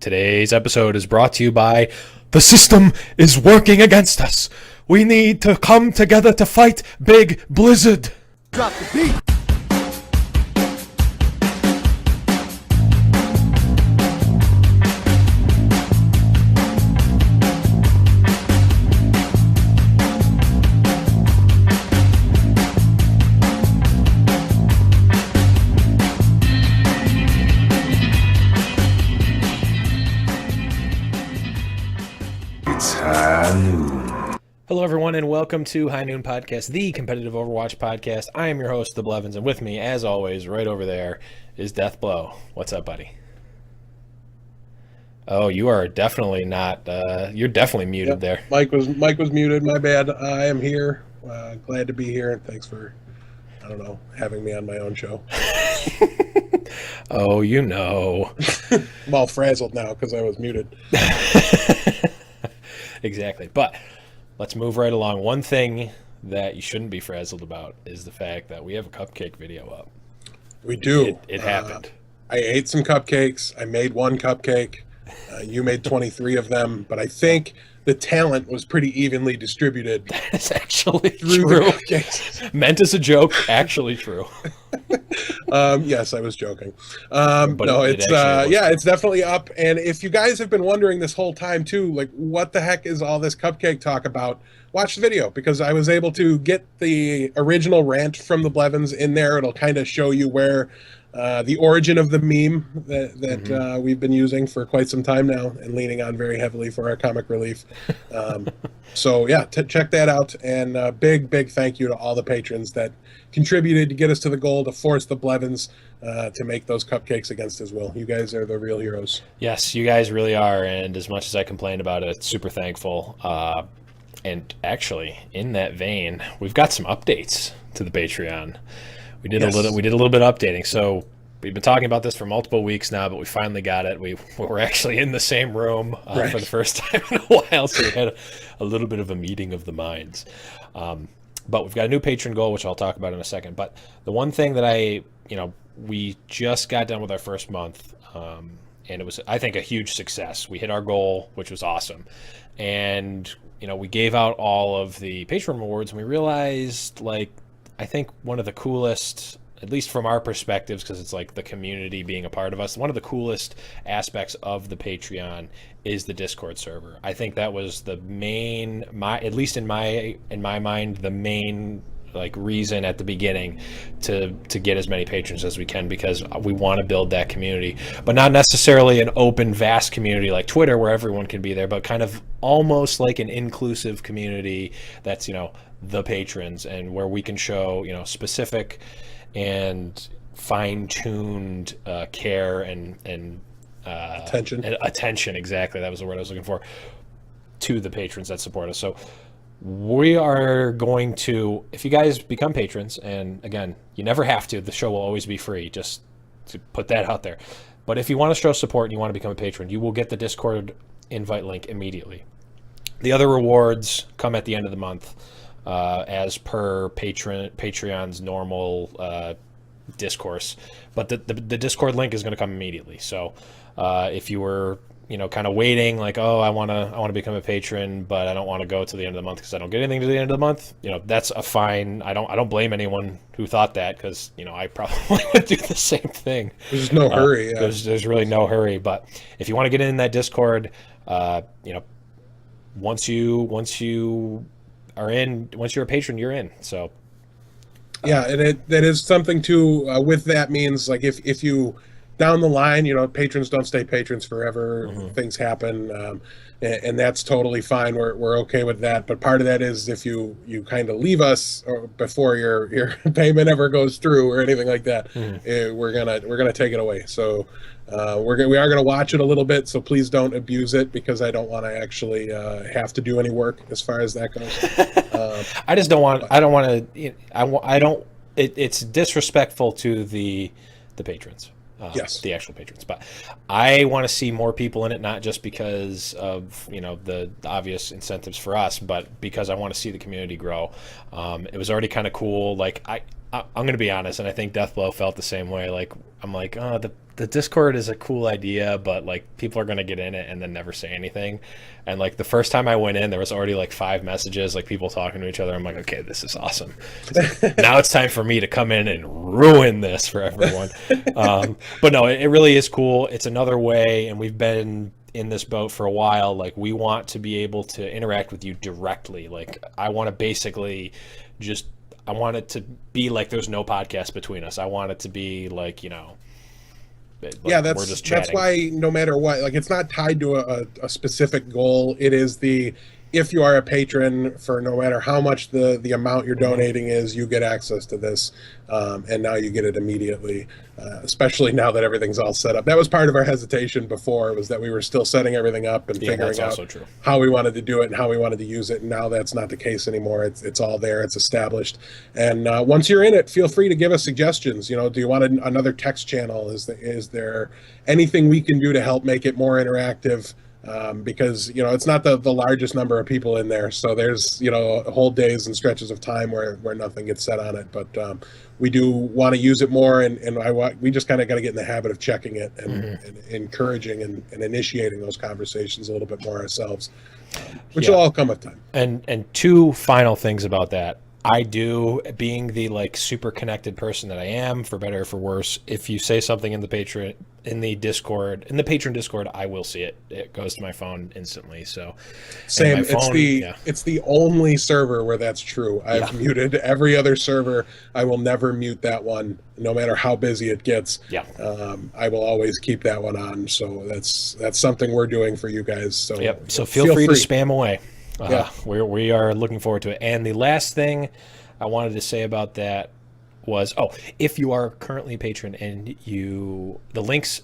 Today's episode is brought to you by The System is Working Against Us. We need to come together to fight Big Blizzard. Drop the beat. It's Highnoon. Hello, everyone, and welcome to Highnoon Podcast, the competitive Overwatch podcast. I am your host, The Blevins, and with me, as always, right over there, is Deathblow. What's up, buddy? Oh, you are definitely not. You're definitely muted there. Mike was muted. My bad. I am here. Glad to be here, and thanks for, having me on my own show. Oh, you know. I'm all frazzled now because I was muted. Exactly. But let's move right along. One thing that you shouldn't be frazzled about is the fact that we have a cupcake video up. We do. It happened. I ate some cupcakes. I made one cupcake. You made 23 of them, but I think the talent was pretty evenly distributed. That's actually through true. The cupcakes. Meant as a joke, actually true. Yes, I was joking. But no, it it's actually it's definitely up. And if you guys have been wondering this whole time too, like what the heck is all this cupcake talk about? Watch the video, because I was able to get the original rant from the Blevins in there. It'll kind of show you where the origin of the meme that we've been using for quite some time now and leaning on very heavily for our comic relief. So yeah, check that out. And big thank you to all the patrons that contributed to get us to the goal to force the Blevins to make those cupcakes against his will. You guys are the real heroes. Yes, you guys really are. And as much as I complained about it, super thankful. And actually, in that vein, we've got some updates to the Patreon. We did a little bit of updating. So we've been talking about this for multiple weeks now, but we finally got it. We were actually in the same room for the first time in a while, so we had a little bit of a meeting of the minds. But we've got a new patron goal, which I'll talk about in a second. But the one thing that we just got done with our first month, and it was, I think, a huge success. We hit our goal, which was awesome. And, we gave out all of the patron rewards, and we realized, I think one of the coolest, at least from our perspectives, because it's like the community being a part of us, one of the coolest aspects of the Patreon is the Discord server. I think that was the main, at least in my mind, the main reason at the beginning to get as many patrons as we can, because we want to build that community, but not necessarily an open, vast community like Twitter where everyone can be there, but kind of almost like an inclusive community that's, the patrons, and where we can show, specific and fine-tuned care and attention. Exactly, that was the word I was looking for, to the patrons that support us. So we are going to, if you guys become patrons, and again, you never have to, the show will always be free, just to put that out there. But if you want to show support and you want to become a patron, you will get the Discord invite link immediately. The other rewards come at the end of the month, as per Patreon's normal discourse. But the Discord link is going to come immediately. So if you were kind of waiting, I want to become a patron, but I don't want to go to the end of the month because I don't get anything to the end of the month, that's a fine. I don't blame anyone who thought that, because I probably would do the same thing. There's no hurry. Yeah. There's really no hurry. But if you want to get in that Discord, once you are in, once you're a patron, you're in. So yeah, and that is something too. With that means, if you down the line, patrons don't stay patrons forever. Things happen, and that's totally fine. We're okay with that. But part of that is if you kind of leave us or before your payment ever goes through or anything like that, we're gonna take it away. So we are gonna watch it a little bit. So please don't abuse it, because I don't want to actually have to do any work as far as that goes. I just don't want. I don't want to. I don't. It's disrespectful to the patrons. Yes, the actual patrons, but I want to see more people in it, not just because of the obvious incentives for us, but because I want to see the community grow. It was already kind of cool. I'm gonna be honest, and I think Deathblow felt the same way. Like I'm like, oh, the Discord is a cool idea, but like people are gonna get in it and then never say anything. And like the first time I went in, there was already like 5 messages, like people talking to each other. I'm like, okay, this is awesome. Now it's time for me to come in and ruin this for everyone. But no, it really is cool. It's another way, and we've been in this boat for a while. Like we want to be able to interact with you directly. Like I want to basically just I want it to be like there's no podcast between us. I want it to be like, like yeah, we're just chatting. that's why no matter what, like it's not tied to a specific goal. It is if you are a patron, for no matter how much the amount you're donating is, you get access to this, and now you get it immediately, especially now that everything's all set up. That was part of our hesitation before, was that we were still setting everything up and figuring out how we wanted to do it and how we wanted to use it, and now that's not the case anymore. It's all there, it's established, and once you're in it, feel free to give us suggestions. Do you want another text channel? Is there anything we can do to help make it more interactive? Because it's not the largest number of people in there, so there's whole days and stretches of time where nothing gets said on it, but we do want to use it more, and we just kind of got to get in the habit of checking it and encouraging and initiating those conversations a little bit more ourselves, which will all come with time. And 2 final things about that. I do, being the like super connected person that I am, for better or for worse, if you say something in the patron Discord, I will see it. It goes to my phone instantly. So same. It's the only server where that's true. I've muted every other server. I will never mute that one, no matter how busy it gets. Yeah. I will always keep that one on. So that's something we're doing for you guys. So So feel free to spam away. We are looking forward to it. And the last thing I wanted to say about that was, if you are currently a patron and the links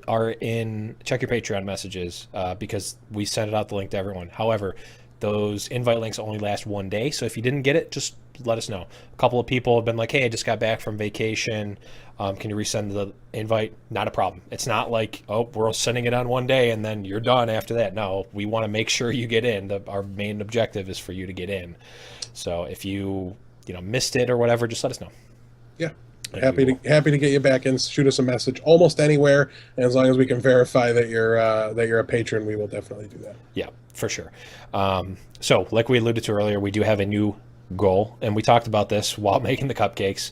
are in, check your Patreon messages, because we sent out the link to everyone. However, those invite links only last 1 day. So if you didn't get it, just let us know. A couple of people have been like, hey, I just got back from vacation. Can you resend the invite? Not a problem. It's not like, we're sending it on 1 day and then you're done after that. No, we want to make sure you get in. Our main objective is for you to get in. So if you missed it or whatever, just let us know. Yeah. Happy to get you back in. Shoot us a message almost anywhere, and as long as we can verify that you're a patron, we will definitely do that. Yeah, for sure. So like we alluded to earlier, we do have a new goal, and we talked about this while making the cupcakes.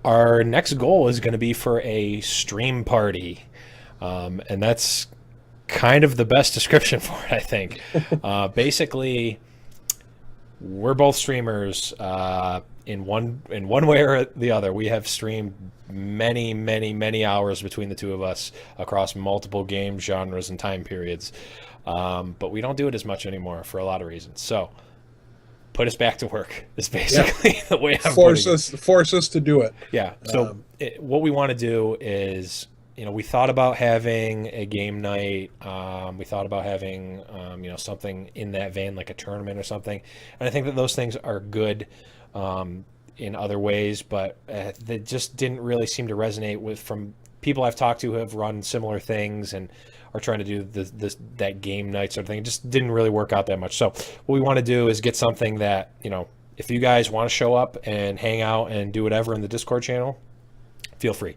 Our next goal is going to be for a stream party, and that's kind of the best description for it, I think. Basically, we're both streamers. In one way or the other, we have streamed many hours between the two of us across multiple game genres and time periods, but we don't do it as much anymore for a lot of reasons. So put us back to work is basically the way I'm force us to do it. Yeah. So what we want to do is, we thought about having a game night. We thought about having something in that vein, like a tournament or something, and I think that those things are good in other ways, but they just didn't really seem to resonate from people I've talked to who have run similar things and are trying to do that game night sort of thing. It just didn't really work out that much. So what we want to do is get something that, if you guys want to show up and hang out and do whatever in the Discord channel, feel free.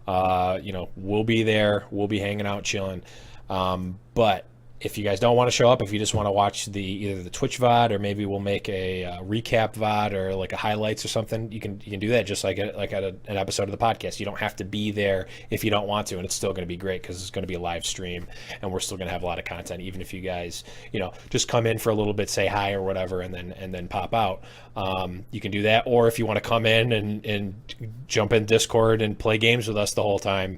We'll be there. We'll be hanging out, chilling. But if you guys don't want to show up, if you just want to watch either the Twitch VOD, or maybe we'll make a recap VOD or like a highlights or something, you can do that just like at an episode of the podcast. You don't have to be there if you don't want to, and it's still going to be great because it's going to be a live stream, and we're still going to have a lot of content, even if you guys just come in for a little bit, say hi or whatever, and then pop out. You can do that, or if you want to come in and jump in Discord and play games with us the whole time,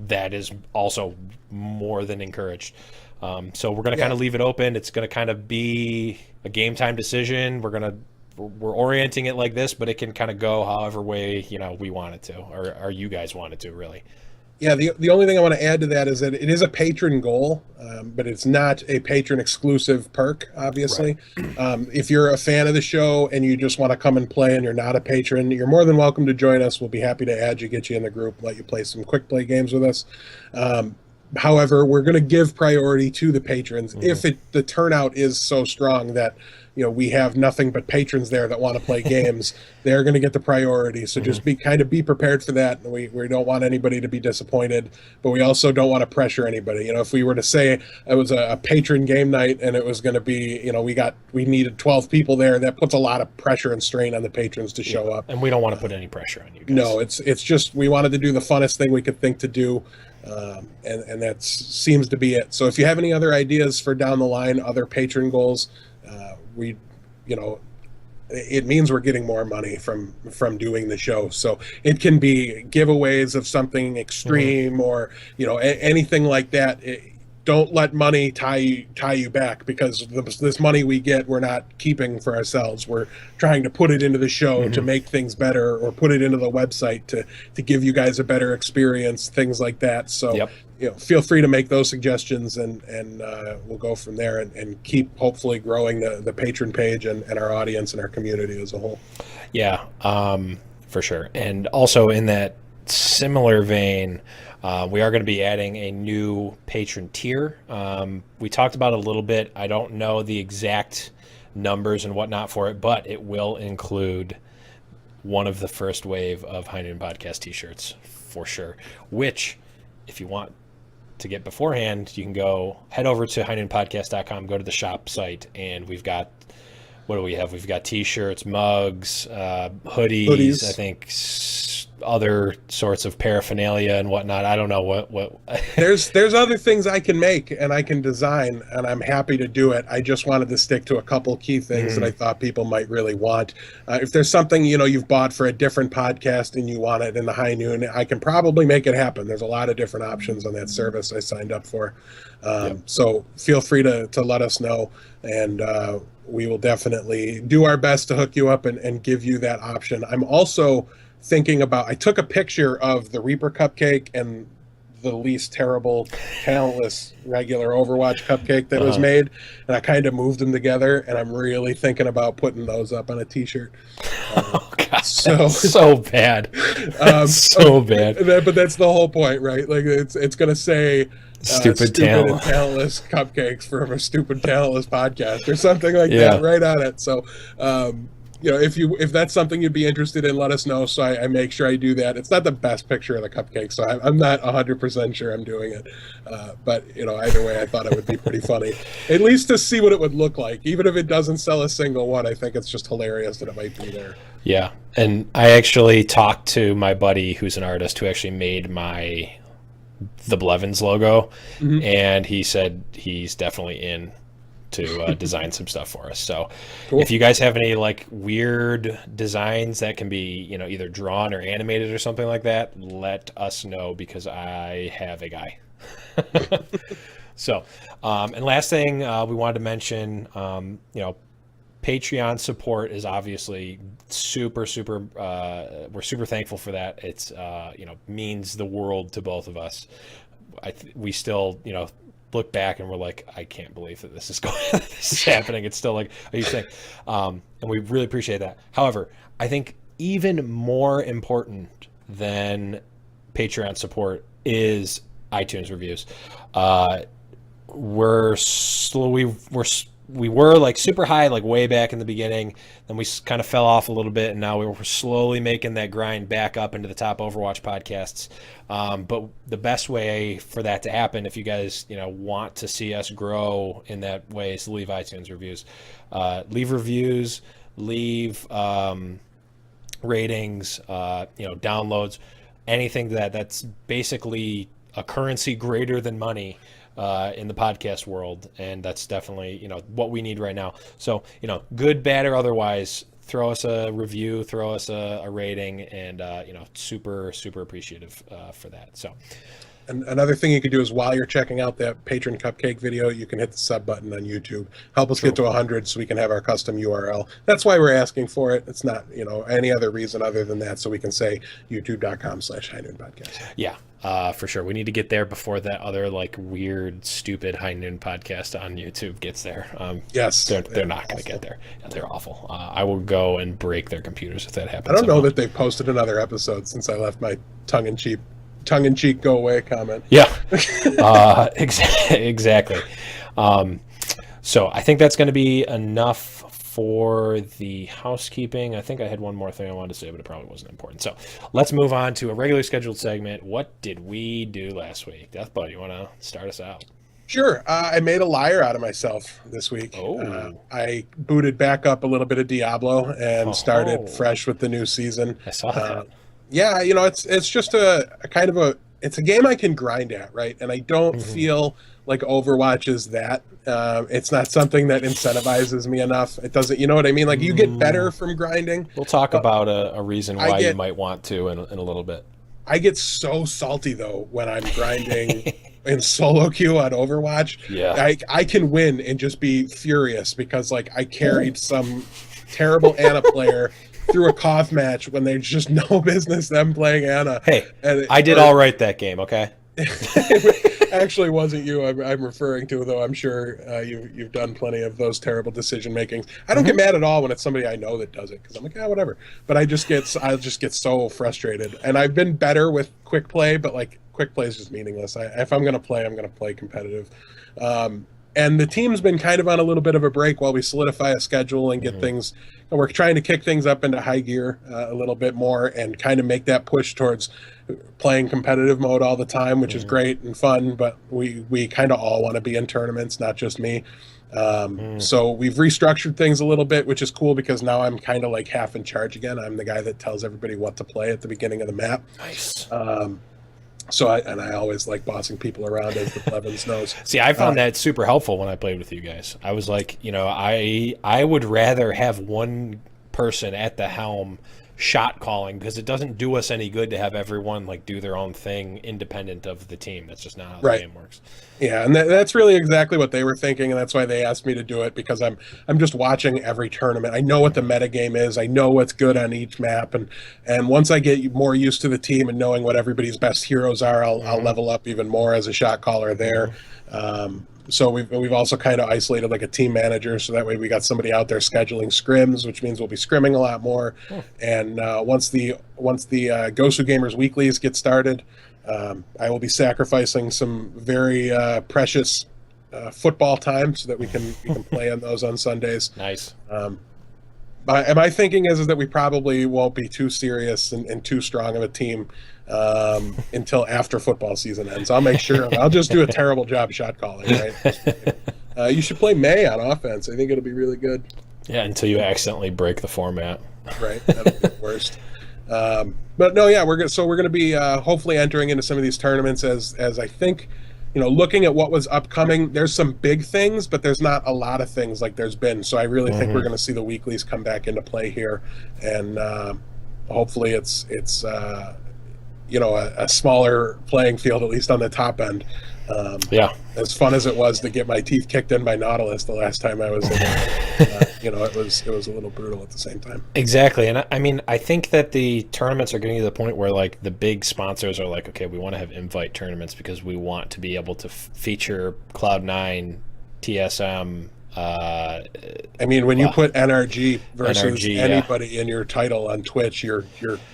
that is also more than encouraged. So we're going to kind of leave it open. It's going to kind of be a game time decision. We're orienting it like this, but it can kind of go however way, we want it to, or you guys want it to, really. Yeah. The only thing I want to add to that is that it is a patron goal, but it's not a patron exclusive perk, obviously. Right. If you're a fan of the show and you just want to come and play and you're not a patron, you're more than welcome to join us. We'll be happy to add you, get you in the group, let you play some quick play games with us. However, we're going to give priority to the patrons if the turnout is so strong that we have nothing but patrons there that want to play games. They're going to get the priority. So just be prepared for that. We don't want anybody to be disappointed, but we also don't want to pressure anybody. If we were to say it was a patron game night and it was going to be, we needed 12 people there, that puts a lot of pressure and strain on the patrons to show up. And we don't want to put any pressure on you guys. No, it's just we wanted to do the funnest thing we could think to do. And that seems to be it. So if you have any other ideas for down the line, other patron goals, it means we're getting more money from doing the show. So it can be giveaways of something extreme or, anything like that. Don't let money tie you back, because this money we get, we're not keeping for ourselves. We're trying to put it into the show to make things better, or put it into the website to give you guys a better experience, things like that. So, feel free to make those suggestions, and we'll go from there and keep hopefully growing the patron page and our audience and our community as a whole. Yeah, for sure. And also in that similar vein, we are going to be adding a new patron tier. We talked about it a little bit. I don't know the exact numbers and whatnot for it, but it will include one of the first wave of Highnoon Podcast t-shirts for sure, which if you want to get beforehand, you can head over to highnoonpodcast.com, go to the shop site, and we've got, what do we have? We've got t-shirts, mugs, hoodies, I think other sorts of paraphernalia and whatnot. I don't know what there's other things I can make and I can design, and I'm happy to do it. I just wanted to stick to a couple key things that I thought people might really want. If there's something you've bought for a different podcast and you want it in the High Noon, I can probably make it happen. There's a lot of different options on that service I signed up for. So feel free to let us know, and we will definitely do our best to hook you up and give you that option. I'm also thinking about, I took a picture of the Reaper cupcake and the least terrible, talentless, regular Overwatch cupcake that was made, and I kind of moved them together, and I'm really thinking about putting those up on a t-shirt. Oh God, so bad. So bad. But that's the whole point, right? Like it's gonna say stupid and talentless cupcakes from a stupid talentless podcast or something like that right on it. So if that's something you'd be interested in, let us know, so I make sure I do that. It's not the best picture of the cupcake, so I'm not 100% sure I'm doing it, but either way, I thought it would be pretty funny, at least to see what it would look like. Even if it doesn't sell a single one, I think it's just hilarious that it might be there. Yeah, and I actually talked to my buddy who's an artist who actually made the Blevins logo, and he said he's definitely in to design some stuff for us. So cool. If you guys have any like weird designs that can be either drawn or animated or something like that, let us know, because I have a guy. So and last thing we wanted to mention, Patreon support is obviously super we're super thankful for that. It's means the world to both of us. We still look back and we're like, I can't believe that this is this is happening. It's still like, are you saying? And we really appreciate that. However, I think even more important than Patreon support is iTunes reviews. We were like super high, like way back in the beginning. Then we kind of fell off a little bit, and now we're slowly making that grind back up into the top Overwatch podcasts. But the best way for that to happen, if you guys want to see us grow in that way, is to leave iTunes reviews. Leave reviews, leave ratings, downloads, anything that's basically a currency greater than money in the podcast world, and that's definitely what we need right now. So good, bad, or otherwise, throw us a review, throw us a rating, and super appreciative for that. So, and another thing you can do is, while you're checking out that patron cupcake video, you can hit the sub button on YouTube. Help us get to 100 so we can have our custom URL. That's why we're asking for it. It's not any other reason other than that, so we can say youtube.com/Highnoon Podcast. Yeah. For sure. We need to get there before that other like weird, stupid High Noon podcast on YouTube gets there. Yes. They're not going to get there. Yeah, they're awful. I will go and break their computers if that happens. I don't know that they've posted another episode since I left my tongue-in-cheek tongue-in-cheek go away comment. Yeah, exactly. So I think that's going to be enough for the housekeeping. I think I had one more thing I wanted to say, but it probably wasn't important. So let's move on to a regular scheduled segment. What did we do last week? Deathbud, you want to start us out? Sure. I made a liar out of myself this week. Oh. I booted back up a little bit of Diablo and started fresh with the new season. I saw that. Yeah, it's just a kind of it's a game I can grind at, right? And I don't feel like Overwatch is that. It's not something that incentivizes me enough. It doesn't, you know what I mean? Like, you get better from grinding. We'll talk about a reason why you might want to in a little bit. I get so salty, though, when I'm grinding in solo queue on Overwatch. Yeah. I can win and just be furious because, like, I carried some terrible Ana player through a cough match when there's just no business them playing Ana. Hey, I did all right that game, okay? Actually wasn't you I'm referring to, though. I'm sure you've done plenty of those terrible decision makings. I don't get mad at all when it's somebody I know that does it, because I'm like, whatever. But I just get so frustrated. And I've been better with quick play, but like quick play is just meaningless. If I'm gonna play, I'm gonna play competitive. And the team's been kind of on a little bit of a break while we solidify a schedule and get things. And we're trying to kick things up into high gear a little bit more and kind of make that push towards playing competitive mode all the time, which is great and fun. But we kind of all want to be in tournaments, not just me. So we've restructured things a little bit, which is cool because now I'm kind of like half in charge again. I'm the guy that tells everybody what to play at the beginning of the map. Nice. So I always like bossing people around, as the Blevins knows. See, I found that super helpful when I played with you guys. I was like, I would rather have one person at the helm shot calling, because it doesn't do us any good to have everyone like do their own thing independent of the team. That's just not how the game works. Yeah, and that's really exactly what they were thinking, and that's why they asked me to do it, because I'm just watching every tournament. I know what the meta game is. I know what's good on each map, and once I get more used to the team and knowing what everybody's best heroes are, I'll level up even more as a shot caller there. So we've also kind of isolated like a team manager, so that way we got somebody out there scheduling scrims, which means we'll be scrimming a lot more. And once the Gosu Gamers weeklies get started, I will be sacrificing some very precious football time so that we can play on those on Sundays. Nice. My thinking is that we probably won't be too serious and too strong of a team until after football season ends. I'll make sure. I'll just do a terrible job shot calling, right? You should play May on offense. I think it'll be really good. Yeah, until you accidentally break the format. Right, that'll be the worst. But no, yeah, we're gonna be hopefully entering into some of these tournaments as I think, looking at what was upcoming. There's some big things, but there's not a lot of things like there's been. So I really think we're gonna see the weeklies come back into play here, and hopefully it's a smaller playing field, at least on the top end. As fun as it was to get my teeth kicked in by Nautilus the last time I was in there, it was a little brutal at the same time. Exactly. And I mean, I think that the tournaments are getting to the point where like the big sponsors are like, okay, we want to have invite tournaments because we want to be able to feature Cloud9, TSM. I mean, when you put NRG versus anybody in your title on Twitch, your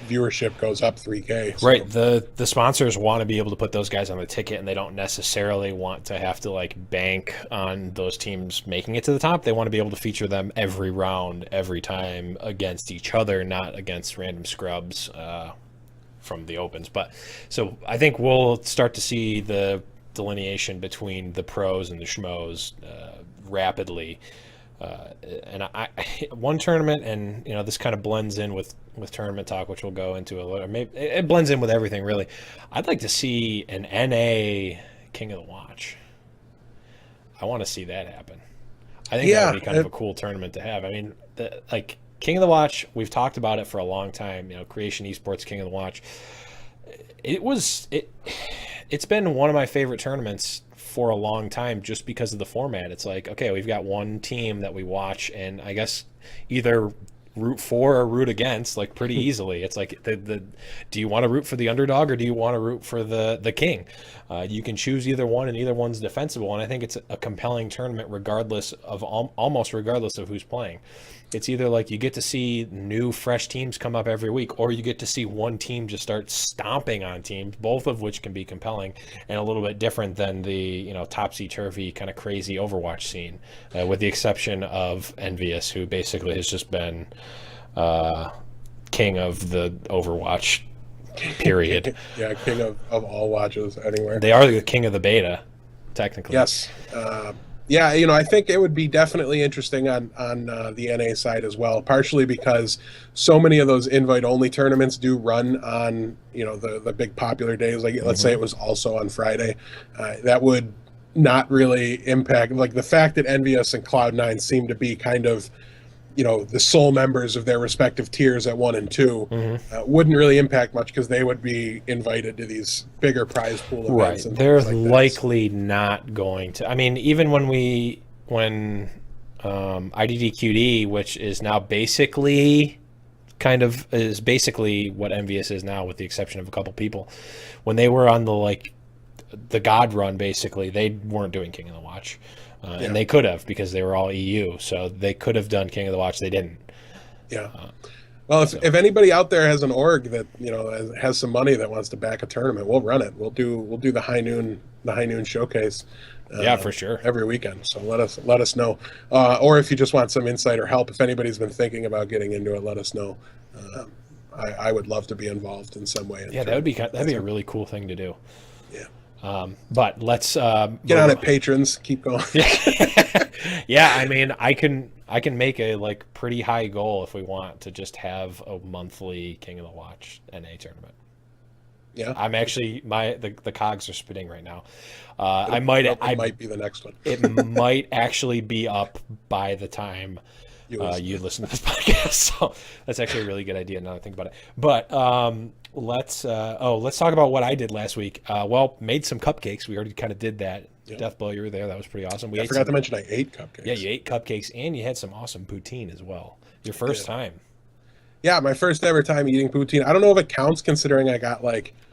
viewership goes up 3K. So. Right. The sponsors want to be able to put those guys on the ticket, and they don't necessarily want to have to like bank on those teams making it to the top. They want to be able to feature them every round, every time against each other, not against random scrubs from the opens. But so I think we'll start to see the delineation between the pros and the schmoes rapidly, and I one tournament, and this kind of blends in with tournament talk, which we'll go into a little. Maybe it blends in with everything really. I'd like to see an NA King of the Watch. I want to see that happen. I think that would be kind of a cool tournament to have. I mean, like King of the Watch, we've talked about it for a long time. Creation Esports King of the Watch. It's been one of my favorite tournaments for a long time, just because of the format. It's like, okay, we've got one team that we watch, and I guess either root for or root against like pretty easily. It's like the do you want to root for the underdog or do you want to root for the king? You can choose either one, and either one's defensible. And I think it's a compelling tournament, regardless of almost regardless of who's playing. It's either like you get to see new, fresh teams come up every week, or you get to see one team just start stomping on teams, both of which can be compelling and a little bit different than the topsy-turvy kind of crazy Overwatch scene, with the exception of Envious, who basically has just been king of the Overwatch period. Yeah, king of all watches anywhere. They are the king of the beta, technically. Yes. Yeah, I think it would be definitely interesting on the NA side as well, partially because so many of those invite-only tournaments do run on, the big popular days. Like, let's say it was also on Friday. That would not really impact, like, the fact that Envious and Cloud9 seem to be kind of, the sole members of their respective tiers at 1 and 2 wouldn't really impact much because they would be invited to these bigger prize pool events. Right. And They're things like likely not going to. I mean, even when IDDQD, which is now basically basically what Envious is now, with the exception of a couple people, when they were on the God run, basically, they weren't doing King of the Watch. And they could have, because they were all EU, so they could have done King of the Watch. They didn't. Yeah. Well, if anybody out there has an org that has some money that wants to back a tournament, we'll run it. We'll do the Highnoon showcase. Yeah, for sure. Every weekend. So let us know. Or if you just want some insider help, if anybody's been thinking about getting into it, let us know. I would love to be involved in some way. Yeah, that'd be a really cool thing to do. Yeah. But let's get on it, patrons. Keep going. Yeah, I mean, I can make a pretty high goal if we want to just have a monthly King of the Watch NA tournament. Yeah, I'm actually the cogs are spinning right now. It might be the next one. It might actually be up by the time you listen to this podcast. So that's actually a really good idea now that I think about it. But let's talk about what I did last week. Made some cupcakes. We already kind of did that. Yeah. Deathblow, you were there. That was pretty awesome. I forgot to mention I ate cupcakes. Yeah, you ate cupcakes, and you had some awesome poutine as well. Your first time. Yeah, my first ever time eating poutine. I don't know if it counts, considering I got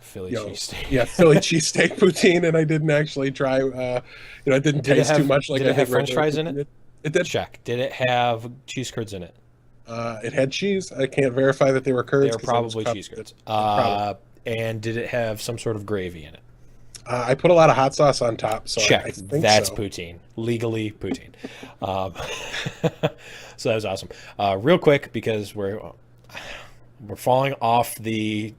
Philly cheesesteak. Yeah, Philly cheesesteak poutine, and I didn't actually try. It didn't taste too much like. Did it have French fries in it? It did. Check. Did it have cheese curds in it? It had cheese. I can't verify that they were curds. They were probably cheese curds. And did it have some sort of gravy in it? I put a lot of hot sauce on top, so check. I think that's so. Poutine. Legally poutine. So that was awesome. Real quick, because we're falling off the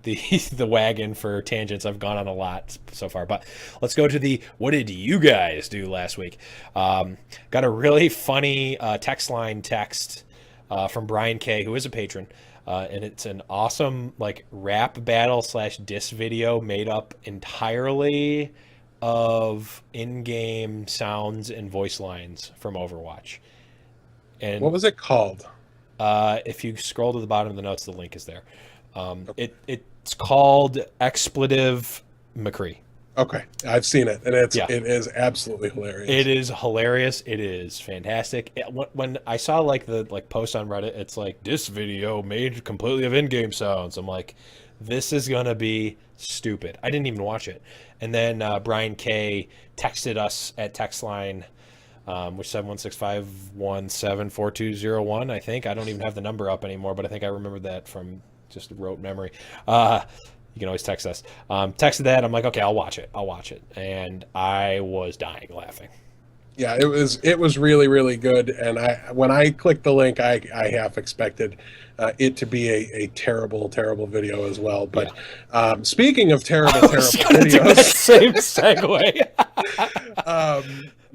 wagon for tangents. I've gone on a lot so far, but let's go to what did you guys do last week? Got a really funny text line text from Brian K., who is a patron. And it's an awesome rap battle / diss video made up entirely of in-game sounds and voice lines from Overwatch. And what was it called? If you scroll to the bottom of the notes, the link is there. It's called Expletive McCree. Okay, I've seen it, and it is absolutely hilarious. It is hilarious. It is fantastic. When I saw the post on Reddit, it's this video made completely of in-game sounds. I'm like, this is gonna be stupid. I didn't even watch it. And then Brian K texted us at text line, which 716-517-4201. I think I don't even have the number up anymore, but I think I remember that from just rote memory. You can always text us. Texted that. I'm like, okay, I'll watch it. And I was dying laughing. Yeah, it was really, really good. And when I clicked the link, I half expected it to be a terrible, terrible video as well. But speaking of terrible videos, do that same segue.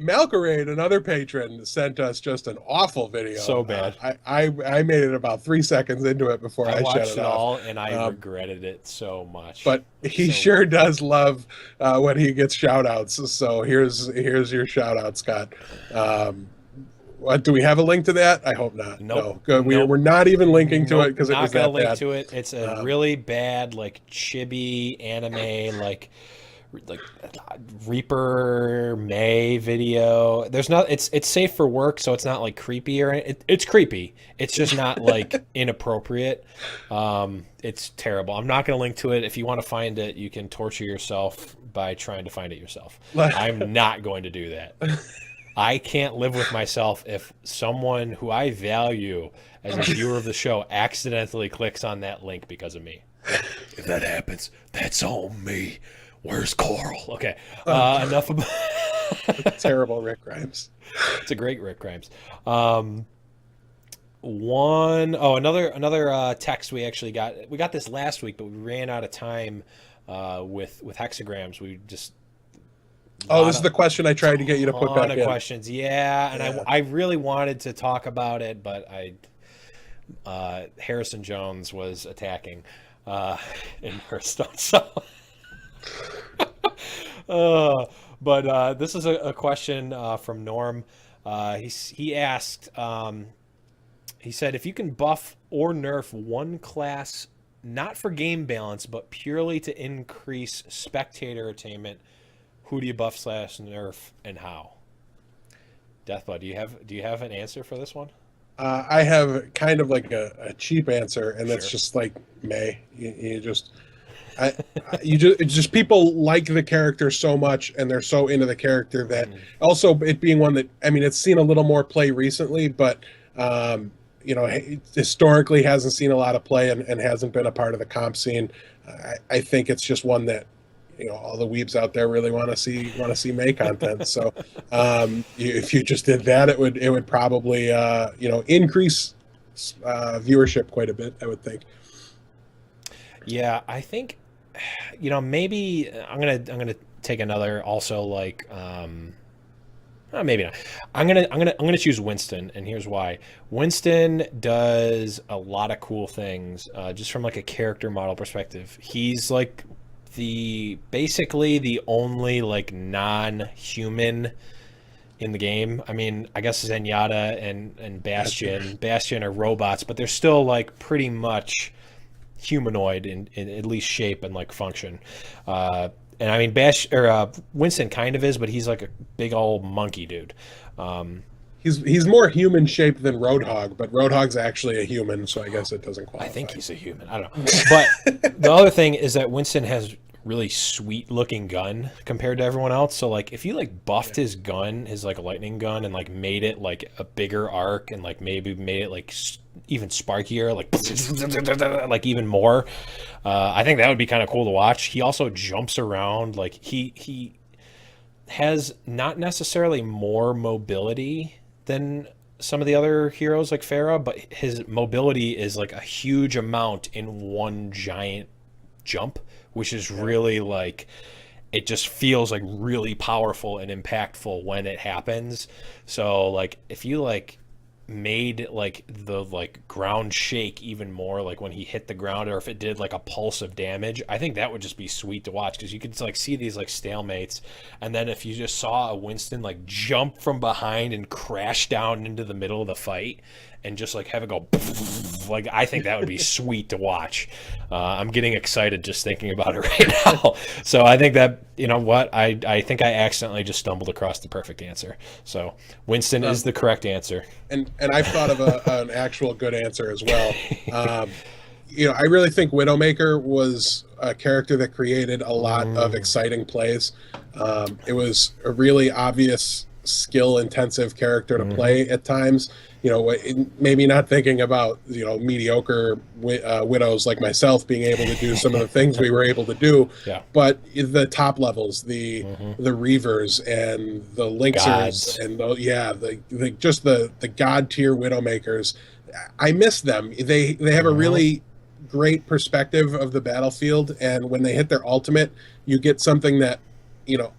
Malcorade, another patron, sent us just an awful video. So bad. I made it about 3 seconds into it before I shut it off. All, and I regretted it so much. But he sure does love when he gets shout-outs. So here's your shout-out, Scott. Do we have a link to that? I hope not. Nope. No. We're not even linking to it because it was that bad. Not gonna link to it. It's a really bad, chibi anime, like Reaper May video. There's not. It's safe for work, so it's not like creepy or it's creepy. It's just not like inappropriate. It's terrible. I'm not going to link to it. If you want to find it, you can torture yourself by trying to find it yourself. I'm not going to do that. I can't live with myself if someone who I value as a viewer of the show accidentally clicks on that link because of me. If that happens, that's on me. Where's Carl? Okay, enough about terrible Rick Grimes. It's a great Rick Grimes. Another text we actually got. We got this last week, but we ran out of time with hexagrams. We just this is the question I tried to get you to put back in. Questions, yeah, and yeah. I really wanted to talk about it, but Harrison Jones was attacking in Hearthstone, so. But this is a question from Norm. He asked, he said, if you can buff or nerf one class, not for game balance, but purely to increase spectator attainment, who do you buff / nerf and how? Deathbud, do you have an answer for this one? I have kind of like a cheap answer, and that's just like May. You just people like the character so much, and they're so into the character that also it being one that, I mean, it's seen a little more play recently, but historically hasn't seen a lot of play and hasn't been a part of the comp scene. I think it's just one that all the weebs out there really want to see May content. So if you just did that, it would probably increase viewership quite a bit, I would think. Yeah, I think maybe I'm gonna take another also like maybe not. I'm gonna choose Winston, and here's why. Winston does a lot of cool things just from like a character model perspective. He's like basically the only like non-human in the game. I mean, I guess Zenyatta and Bastion are robots, but they're still like pretty much humanoid in at least shape and like function. And I mean, Winston kind of is, but he's like a big old monkey dude. He's more human shaped than Roadhog, but Roadhog's actually a human, so I guess it doesn't qualify. I think he's a human. I don't know. But the other thing is that Winston has really sweet looking gun compared to everyone else. So like if you like buffed his gun, his like lightning gun, and like made it like a bigger arc and like maybe made it like even sparkier, like even more, I think that would be kind of cool to watch. He also jumps around, like he has not necessarily more mobility than some of the other heroes like Pharah, but his mobility is like a huge amount in one giant jump, which is really like, it just feels like really powerful and impactful when it happens. So like if you like made like the like ground shake even more, like when he hit the ground, or if it did like a pulse of damage, I think that would just be sweet to watch, because you could like see these like stalemates, and then if you just saw a Winston like jump from behind and crash down into the middle of the fight and just like have it go like, I think that would be sweet to watch. I'm getting excited just thinking about it right now. So I think that, I think I accidentally just stumbled across the perfect answer. So Winston is the correct answer. And I've thought of an actual good answer as well. I really think Widowmaker was a character that created a lot of exciting plays. It was a really obvious skill-intensive character to play at times. Maybe not thinking about mediocre widows like myself being able to do some of the things we were able to do, but the top levels, the Reavers and the Lynxers and the god tier Widowmakers, I miss them. They have a really great perspective of the battlefield, and when they hit their ultimate, you get something that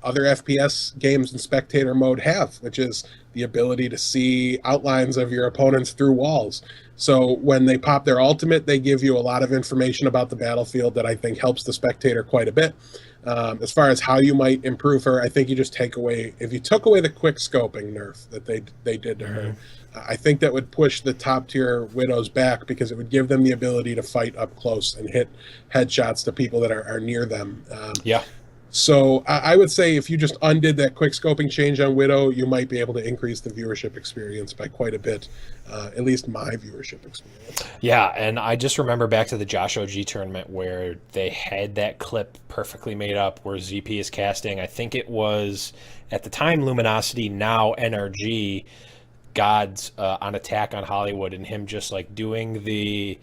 other FPS games in spectator mode have, which is the ability to see outlines of your opponents through walls. So when they pop their ultimate, they give you a lot of information about the battlefield that I think helps the spectator quite a bit. As far as how you might improve her, I think you just if you took away the quick scoping nerf that they did to her, I think that would push the top tier widows back, because it would give them the ability to fight up close and hit headshots to people that are near them. So I would say if you just undid that quick scoping change on Widow, you might be able to increase the viewership experience by quite a bit, at least my viewership experience. Yeah, and I just remember back to the Josh OG tournament where they had that clip perfectly made up where ZP is casting. I think it was at the time Luminosity, now NRG, God's on Attack on Hollywood, and him just like doing the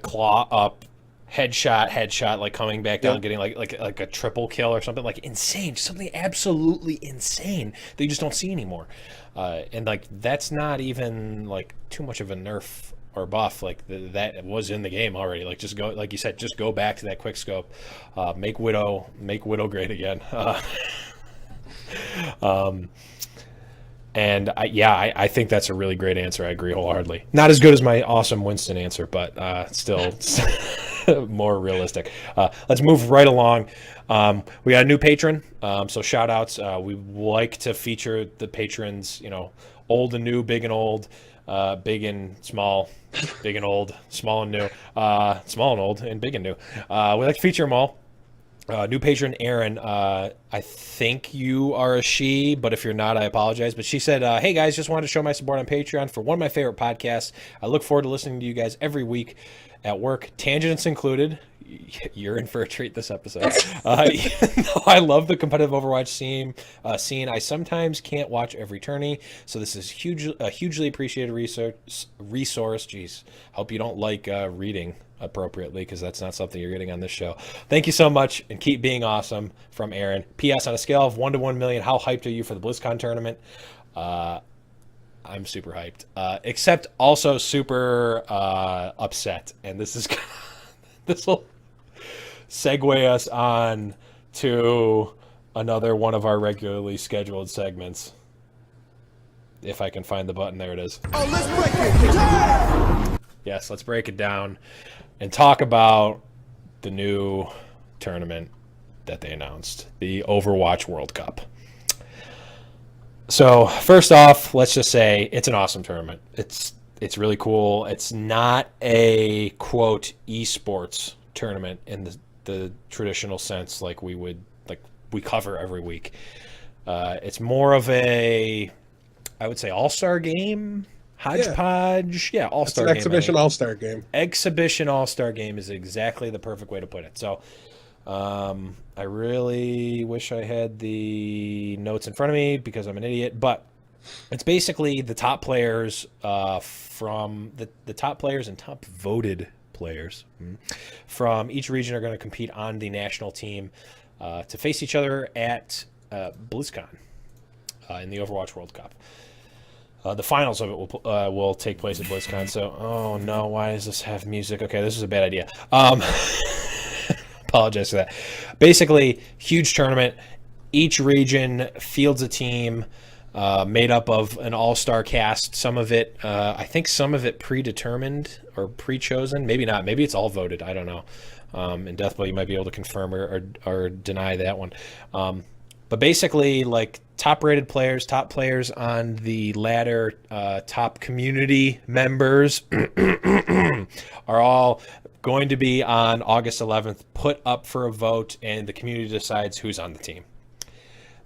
claw up headshot, like coming back down, getting like a triple kill or something, like insane, something absolutely insane that you just don't see anymore. And like that's not even like too much of a nerf or buff. Like that was in the game already. Like just go, like you said, just go back to that quick scope, make Widow great again. And I think that's a really great answer. I agree wholeheartedly. Not as good as my awesome Winston answer, but still more realistic. Let's move right along. We got a new patron, so shout outs. We like to feature the patrons, old and new, big and old, big and small, big and old, small and new, small and old, and big and new. We like to feature them all. New patron Aaron, I think you are a she, but if you're not, I apologize. But she said, hey guys, just wanted to show my support on Patreon for one of my favorite podcasts. I look forward to listening to you guys every week at work, tangents included. You're in for a treat this episode. Even though I love the competitive Overwatch scene, I sometimes can't watch every tourney, so this is a hugely appreciated resource. Jeez, hope you don't like reading appropriately, because that's not something you're getting on this show. Thank you so much, and keep being awesome. From Aaron. P.S. On a scale of 1 to 1 million, how hyped are you for the BlizzCon tournament? I'm super hyped, except also super upset, and this will segue us on to another one of our regularly scheduled segments. If I can find the button, there it is. Oh, let's break it down. Yes, let's break it down and talk about the new tournament that they announced, the Overwatch World Cup. So first off, let's just say it's an awesome tournament. It's really cool. It's not a quote esports tournament in the traditional sense like we cover every week. It's more of a, I would say, all-star game, hodgepodge. Yeah, all-star game. Exhibition all-star game. Exhibition all-star game is exactly the perfect way to put it. So I really wish I had the notes in front of me because I'm an idiot, but it's basically the top players from the top players and top voted players from each region are going to compete on the national team to face each other at BlizzCon in the Overwatch World Cup. The finals of it will take place at BlizzCon. So, oh no, why does this have music? Okay, this is a bad idea. Apologize for that. Basically, huge tournament. Each region fields a team made up of an all-star cast. Some of it, I think some of it predetermined or pre-chosen. Maybe not. Maybe it's all voted. I don't know. In Deathblow, you might be able to confirm or deny that one. But basically, like top-rated players, top players on the ladder, top community members are all going to be on August 11th, put up for a vote, and the community decides who's on the team.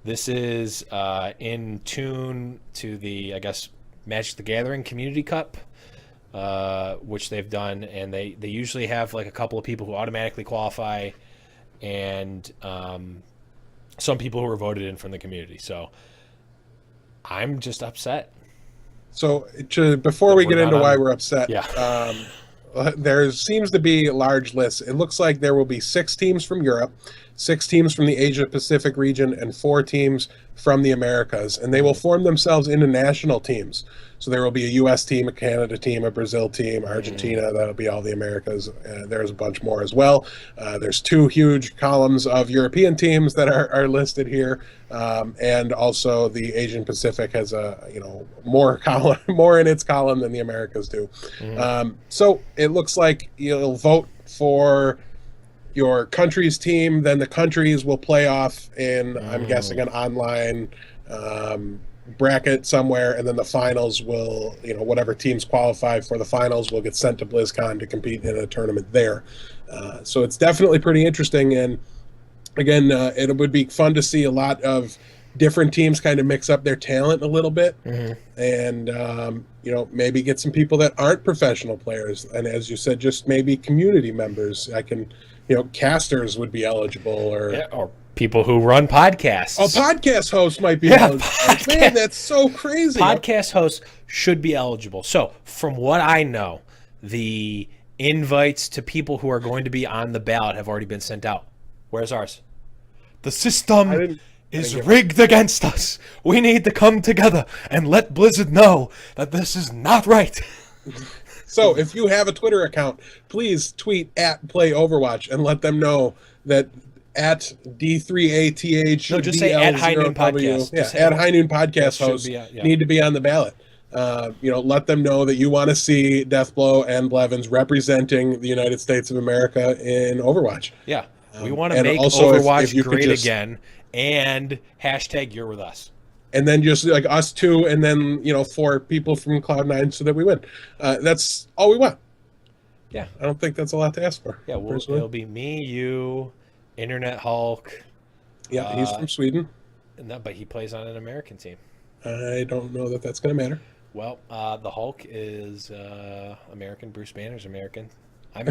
This is in tune to the, I guess, Magic the Gathering Community Cup, which they've done, and they usually have like a couple of people who automatically qualify, and some people who were voted in from the community. So I'm just upset. So before we get into why we're upset, yeah. There seems to be large lists. It looks like there will be 6 teams from Europe, 6 teams from the Asia Pacific region, and 4 teams from the Americas, and they will form themselves into national teams. So there will be a U.S. team, a Canada team, a Brazil team, Argentina. That'll be all the Americas. There's a bunch more as well. There's 2 huge columns of European teams that are listed here, and also the Asian Pacific has more in its column than the Americas do. So it looks like you'll vote for your country's team, then the countries will play off in, I'm guessing, an online bracket somewhere, and then the finals will, whatever teams qualify for the finals will get sent to BlizzCon to compete in a tournament there. So it's definitely pretty interesting, and again, it would be fun to see a lot of different teams kind of mix up their talent a little bit, and maybe get some people that aren't professional players, and as you said, just maybe community members. Casters would be eligible, or people who run podcasts. A podcast host might be eligible. Man, that's so crazy. Podcast hosts should be eligible. So, from what I know, the invites to people who are going to be on the ballot have already been sent out. Where's ours? The system is rigged against us. We need to come together and let Blizzard know that this is not right. So if you have a Twitter account, please tweet at Play Overwatch and let them know that at D3ATH. No, just say at Highnoon Podcast. Yeah, at Highnoon Podcast hosts need to be on the ballot. Let them know that you want to see Deathblow and Blevins representing the United States of America in Overwatch. Yeah, we want to make also Overwatch great again, and hashtag you're with us. And then just like us two, and then 4 people from Cloud9 so that we win. That's all we want. Yeah, I don't think that's a lot to ask for. Yeah, it'll be me, you, Internet Hulk. Yeah, he's from Sweden. But he plays on an American team. I don't know that that's going to matter. Well, the Hulk is American. Bruce Banner's American. I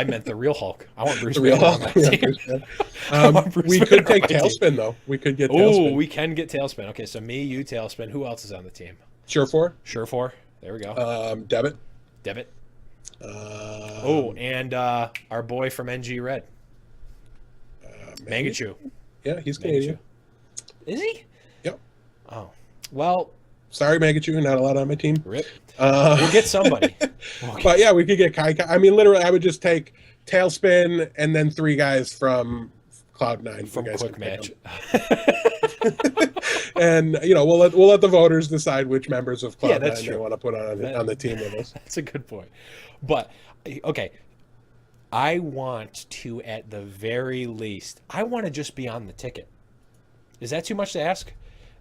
meant the real Hulk. I want Bruce Banner on my team. We could take Tailspin, though. We could get Tailspin. Oh, we can get Tailspin. Okay, so me, you, Tailspin. Who else is on the team? Surefour. There we go. Debit. And our boy from NG Red. Mangachu. Yeah, he's Canadian. Is he? Yep. Oh. Well. Sorry, Mangachu, not allowed on my team. Rip. We'll get somebody. But yeah, we could get Kai. I mean, literally, I would just take Tailspin and then 3 guys from Cloud9 from Quick Match. And we'll let the voters decide which members of Cloud9 they want to put on the team with us. That's a good point. But okay, I want to, at the very least, I want to just be on the ticket. Is that too much to ask?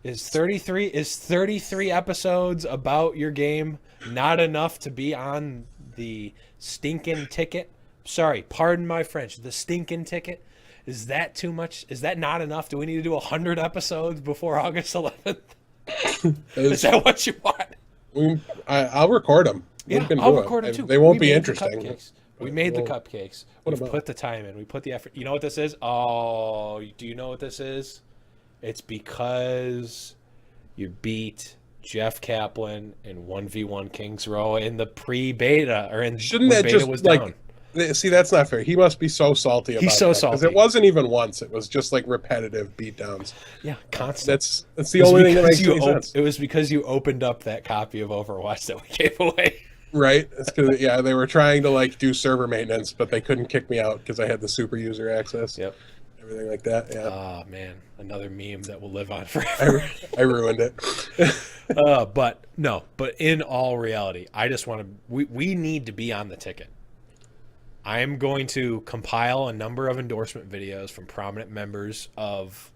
Is 33 episodes about your game not enough to be on the stinking ticket? Sorry, pardon my French. The stinking ticket? Is that too much? Is that not enough? Do we need to do 100 episodes before August 11th? Is that what you want? I'll record them. Yeah, I'll record them too. They won't be interesting. We made the cupcakes. We put the time in. We put the effort. You know what this is? Oh, do you know what this is? It's because you beat Jeff Kaplan in 1v1 Kings Row in the pre-beta, or in shouldn't that just was down. See, that's not fair. He must be so salty about it. He's so salty. Because it wasn't even once. It was just like repetitive beatdowns. Yeah, constant. That's the only thing that makes any sense. It was because you opened up that copy of Overwatch that we gave away. Right? It's because they were trying to do server maintenance, but they couldn't kick me out because I had the super user access. Yep. Everything like that. Yeah. Oh man, another meme that will live on forever. I ruined it. But in all reality, I just want to. We need to be on the ticket. I am going to compile a number of endorsement videos from prominent members of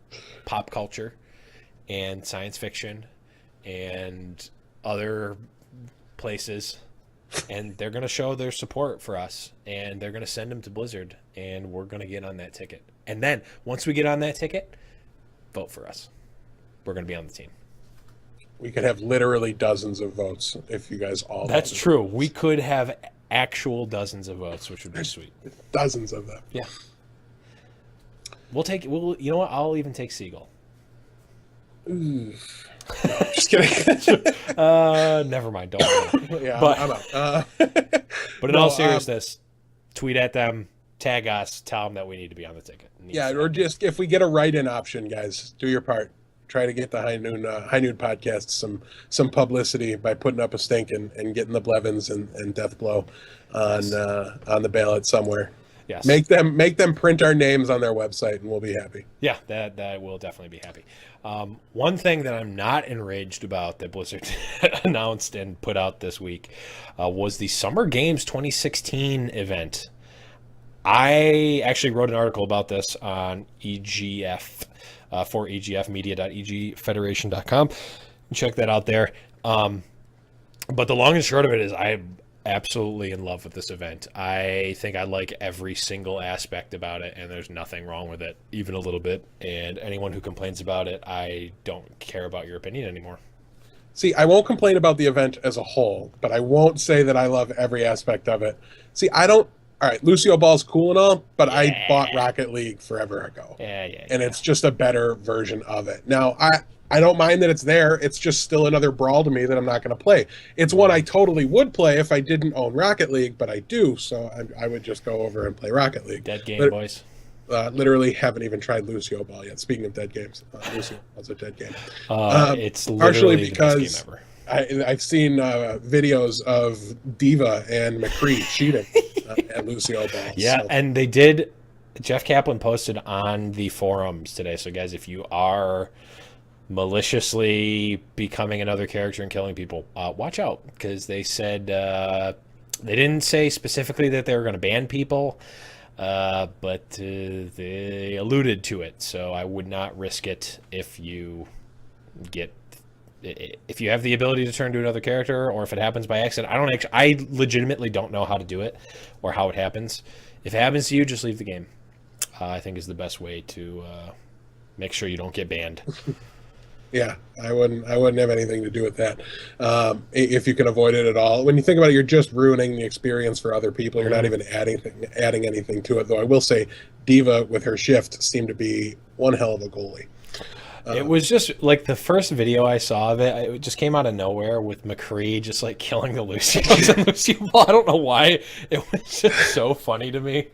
pop culture and science fiction and other places, and they're going to show their support for us, and they're going to send them to Blizzard, and we're going to get on that ticket. And then once we get on that ticket, vote for us. We're going to be on the team. We could have literally dozens of votes if you guys all. That's true. We could have actual dozens of votes, which would be sweet. Dozens of them. Yeah. You know what? I'll even take Siegel. No, just kidding. Never mind. Don't worry. Yeah, but, I'm out. But in all seriousness, tweet at them, tag us, tell them that we need to be on the ticket. Yeah, or just if we get a write-in option, guys, do your part. Try to get the High Noon podcast some publicity by putting up a stink and getting the Blevins and Deathblow on the ballot somewhere. Yes. Make them print our names on their website, and we'll be happy. Yeah, that will definitely be happy. One thing that I'm not enraged about that Blizzard announced and put out this week was the Summer Games 2016 event. I actually wrote an article about this on EGF for egfmedia.egfederation.com. Check that out there. But the long and short of it is absolutely in love with this event. I think I like every single aspect about it, and there's nothing wrong with it, even a little bit. And anyone who complains about it, I don't care about your opinion anymore. See, I won't complain about the event as a whole, but I won't say that I love every aspect of it. See, I don't. All right, Lucio Ball's cool and all, but I bought Rocket League forever ago. And it's just a better version of it. Now, I don't mind that it's there. It's just still another brawl to me that I'm not going to play. It's one I totally would play if I didn't own Rocket League, but I do, so I would just go over and play Rocket League. Dead game, boys. Literally haven't even tried Lucio Ball yet. Speaking of dead games, Lucio Ball's a dead game. It's partially literally because the best game ever. I've seen videos of Diva and McCree cheating at Lucio Ball. Yeah, so. And they did. Jeff Kaplan posted on the forums today. So, guys, if you are maliciously becoming another character and killing people, watch out, because they said they didn't say specifically that they were going to ban people, but they alluded to it. So I would not risk it if you have the ability to turn to another character, or if it happens by accident. I legitimately don't know how to do it or how it happens. If it happens to you, just leave the game. I think is the best way to make sure you don't get banned. Yeah, I wouldn't have anything to do with that. If you can avoid it at all. When you think about it, you're just ruining the experience for other people. You're not even adding anything to it, though. I will say Diva with her shift seemed to be one hell of a goalie. It was just like the first video I saw of it. It just came out of nowhere with McCree just like killing the Lucios and Lucio Ball. I don't know why. It was just so funny to me.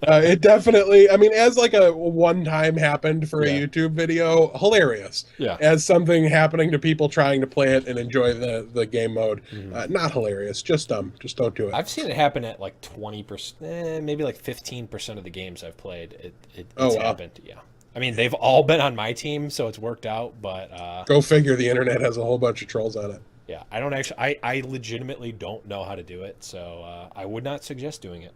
It definitely, I mean, as like a one time happened for a YouTube video, hilarious. Yeah. As something happening to people trying to play it and enjoy the game mode, not hilarious, just dumb. Just don't do it. I've seen it happen at like 20%, maybe like 15% of the games I've played. It's happened. Yeah. I mean, they've all been on my team, so it's worked out, but... Go figure, the internet has a whole bunch of trolls on it. Yeah, I legitimately don't know how to do it, so I would not suggest doing it.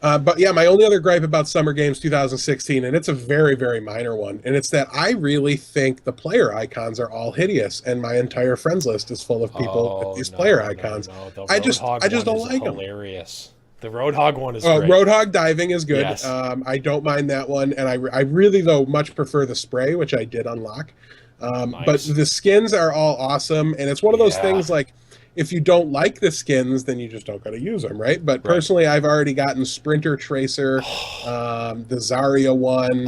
But yeah, my only other gripe about Summer Games 2016, and it's a very, very minor one, and it's that I really think the player icons are all hideous, and my entire friends list is full of people with these player icons. No. I just don't like them. Hilarious. The Roadhog one is great. Roadhog diving is good. Yes. I don't mind that one, and I really, though, much prefer the spray, which I did unlock. Nice. But the skins are all awesome, and it's one of those things like, if you don't like the skins, then you just don't got to use them, right? But personally, I've already gotten Sprinter Tracer, the Zarya one.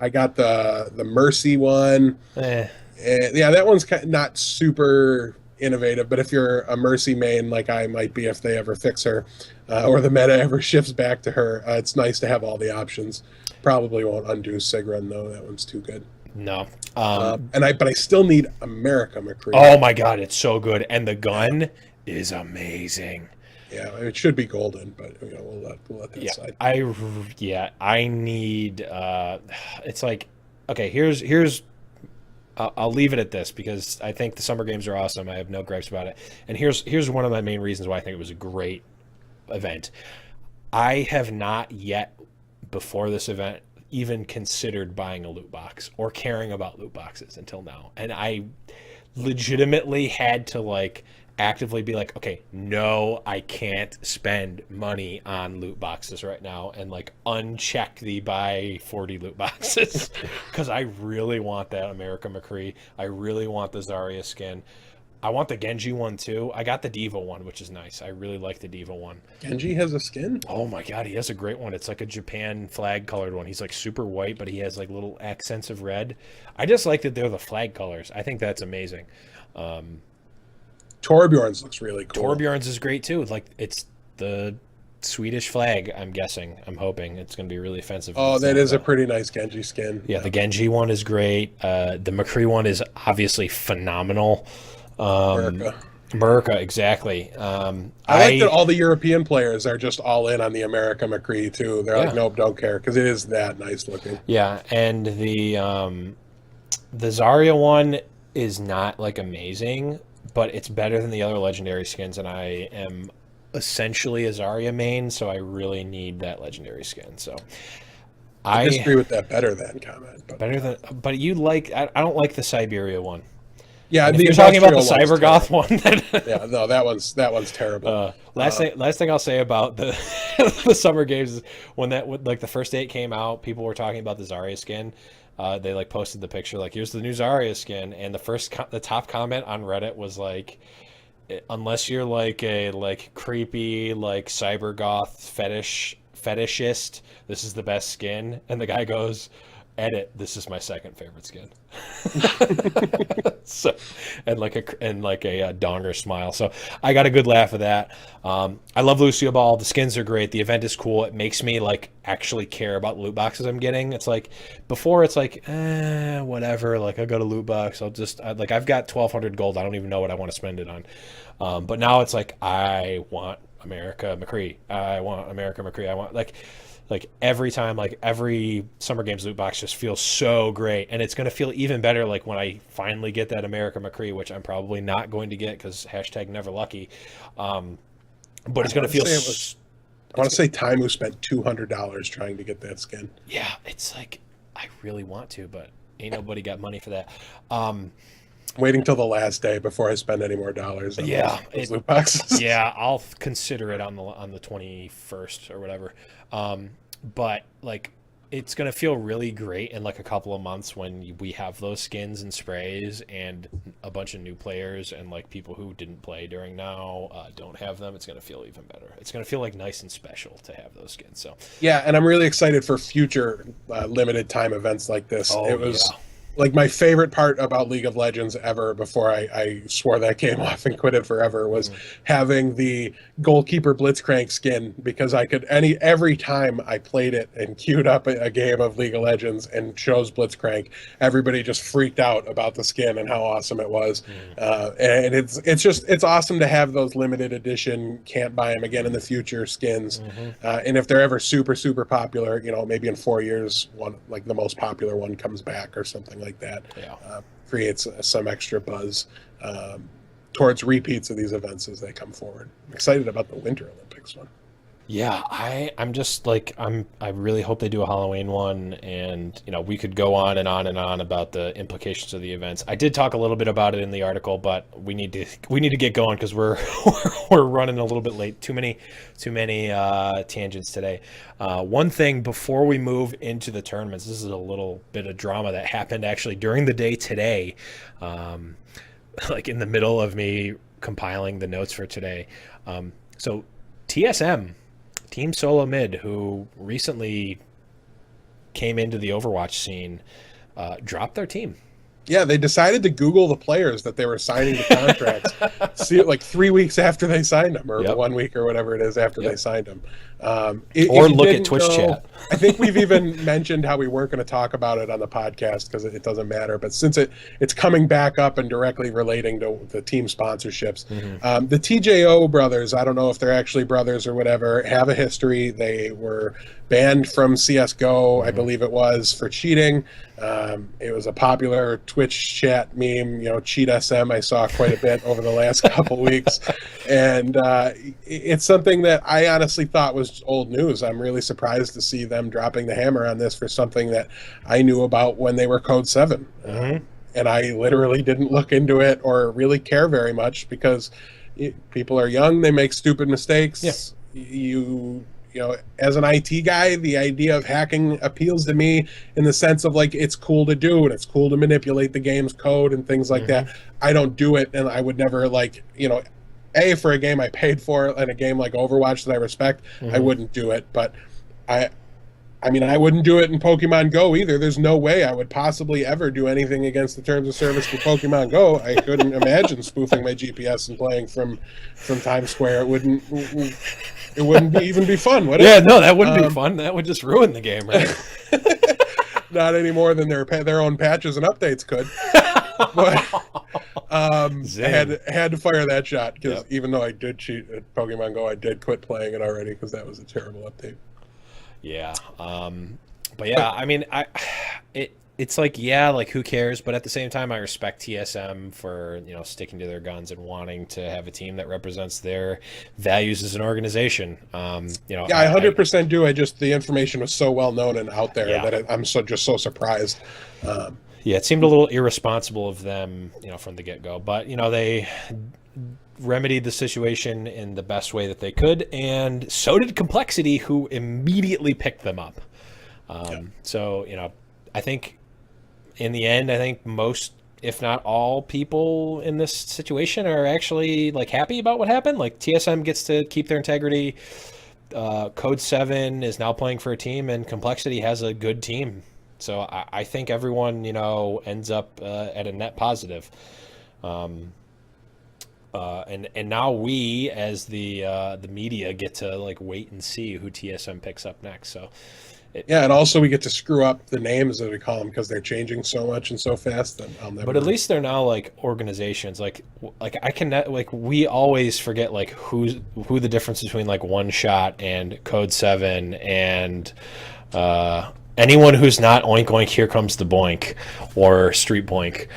I got the Mercy one. And, yeah, that one's not super innovative, but if you're a Mercy main like I might be if they ever fix her, or the meta ever shifts back to her, it's nice to have all the options. Probably won't undo Sigrun, though. That one's too good. No. But I still need America McCree. Oh my god, it's so good, and the gun is amazing. Yeah, it should be golden, but we'll let that slide. I need. It's like, okay, here's. I'll leave it at this because I think the Summer Games are awesome. I have no gripes about it, and here's one of my main reasons why I think it was a great event. I have not yet, before this event, even considered buying a loot box or caring about loot boxes until now. And I legitimately had to like actively be like, okay, no, I can't spend money on loot boxes right now, and like uncheck the buy 40 loot boxes because I really want that America McCree. I really want the Zarya skin. I want the Genji one too. I got the Diva one, which is nice. I really like the Diva one. Genji has a skin? Oh my god, he has a great one. It's like a Japan flag colored one. He's like super white, but he has like little accents of red. I just like that they're the flag colors. I think that's amazing. Torbjorn's looks really cool. Torbjorn's is great too. Like it's the Swedish flag, I'm guessing. I'm hoping it's going to be really offensive. Oh, that is a pretty nice Genji skin. Yeah, the Genji one is great. The McCree one is obviously phenomenal. America, exactly. I like that all the European players are just all in on the America McCree too. They're like, nope, don't care, because it is that nice looking. Yeah, and the Zarya one is not like amazing, but it's better than the other legendary skins, and I am essentially a Zarya main, so I really need that legendary skin. So I disagree with that better than comment. But you like, I don't like the Siberia one. Yeah, And if the you're talking about the industrial one's Cybergoth one, then Yeah, no, that one's terrible. last thing I'll say about the the summer games is when like the first date came out, people were talking about the Zarya skin. They like posted the picture like, here's the new Zarya skin, and the top comment on Reddit was like, unless you're like a like creepy like cybergoth fetishist, this is the best skin. And the guy goes, edit, this is my second favorite skin. So, and like a donger smile. So I got a good laugh of that. I love Lucio Ball. The skins are great. The event is cool. It makes me like actually care about loot boxes I'm getting. It's like before it's like whatever, like I'll go to loot box, I've got 1,200 gold, I don't even know what I want to spend it on. But now it's like, I want America McCree. I want like every time, like every Summer Games loot box just feels so great, and it's going to feel even better like when I finally get that America McCree, which I'm probably not going to get because #neverlucky. But it's going to feel. I want to say Taimu spent $200 trying to get that skin. Yeah, it's like I really want to, but ain't nobody got money for that. Waiting till the last day before I spend any more dollars on those loot boxes. Yeah, I'll consider it on the 21st or whatever. But like it's gonna feel really great in like a couple of months when we have those skins and sprays and a bunch of new players and like people who didn't play during now don't have them. It's gonna feel even better. It's gonna feel like nice and special to have those skins. So yeah, and I'm really excited for future limited time events like this. Oh, it was like my favorite part about League of Legends ever before I swore that game off and quit it forever was having the goalkeeper Blitzcrank skin, because I could every time I played it and queued up a game of League of Legends and chose Blitzcrank, everybody just freaked out about the skin and how awesome it was. And it's awesome to have those limited edition, can't buy them again in the future skins. And if they're ever super, super popular, maybe in 4 years, one like the most popular one comes back or something like that. Creates some extra buzz towards repeats of these events as they come forward. I'm excited about the Winter Olympics one. Yeah, I'm just like I really hope they do a Halloween one, and we could go on and on and on about the implications of the events. I did talk a little bit about it in the article, but we need to get going because we're running a little bit late. Too many tangents today. One thing before we move into the tournaments, this is a little bit of drama that happened actually during the day today, like in the middle of me compiling the notes for today. So TSM, Team Solo Mid, who recently came into the Overwatch scene, dropped their team. Yeah, they decided to Google the players that they were signing the contracts. See it like 3 weeks after they signed them, or 1 week or whatever it is after they signed them. Or look at Twitch chat. I think we've even mentioned how we weren't going to talk about it on the podcast because it doesn't matter. But since it's coming back up and directly relating to the team sponsorships, the TJO brothers, I don't know if they're actually brothers or whatever, have a history. They were banned from CSGO, I believe it was, for cheating. It was a popular Twitch chat meme, cheat SM, I saw quite a bit over the last couple weeks. And it's something that I honestly thought was old news. I'm really surprised to see them dropping the hammer on this for something that I knew about when they were Code 7. And I literally didn't look into it or really care very much because people are young, they make stupid mistakes. You as an IT guy, the idea of hacking appeals to me in the sense of like it's cool to do and it's cool to manipulate the game's code and things like that. I don't do it, and I would never for a game I paid for and a game like Overwatch that I respect, I wouldn't do it. But I wouldn't do it in Pokemon Go either. There's no way I would possibly ever do anything against the terms of service for Pokemon Go. I couldn't imagine spoofing my GPS and playing from Times Square. It wouldn't even be fun, would it? Yeah, no, that wouldn't be fun. That would just ruin the game, right? Not any more than their own patches and updates could. But I had to fire that shot because even though I did cheat at Pokemon Go, I did quit playing it already because that was a terrible update. Yeah. But yeah, it's like, like who cares? But at the same time, I respect TSM for, sticking to their guns and wanting to have a team that represents their values as an organization. I 100% do. The information was so well known and out there that I'm just so surprised. Yeah, it seemed a little irresponsible of them, from the get-go. But, they remedied the situation in the best way that they could, and so did Complexity, who immediately picked them up. So, I think in the end, I think most, if not all, people in this situation are actually happy about what happened. TSM gets to keep their integrity. Code 7 is now playing for a team, and Complexity has a good team. So I think everyone, ends up at a net positive. And now we, as the media, get to wait and see who TSM picks up next. So and also we get to screw up the names that we call them because they're changing so much and so fast that I'll never. But at least they're now organizations. I can we always forget who the difference between One Shot and Code 7 and anyone who's not Oink Oink Here Comes the Boink or Street Boink.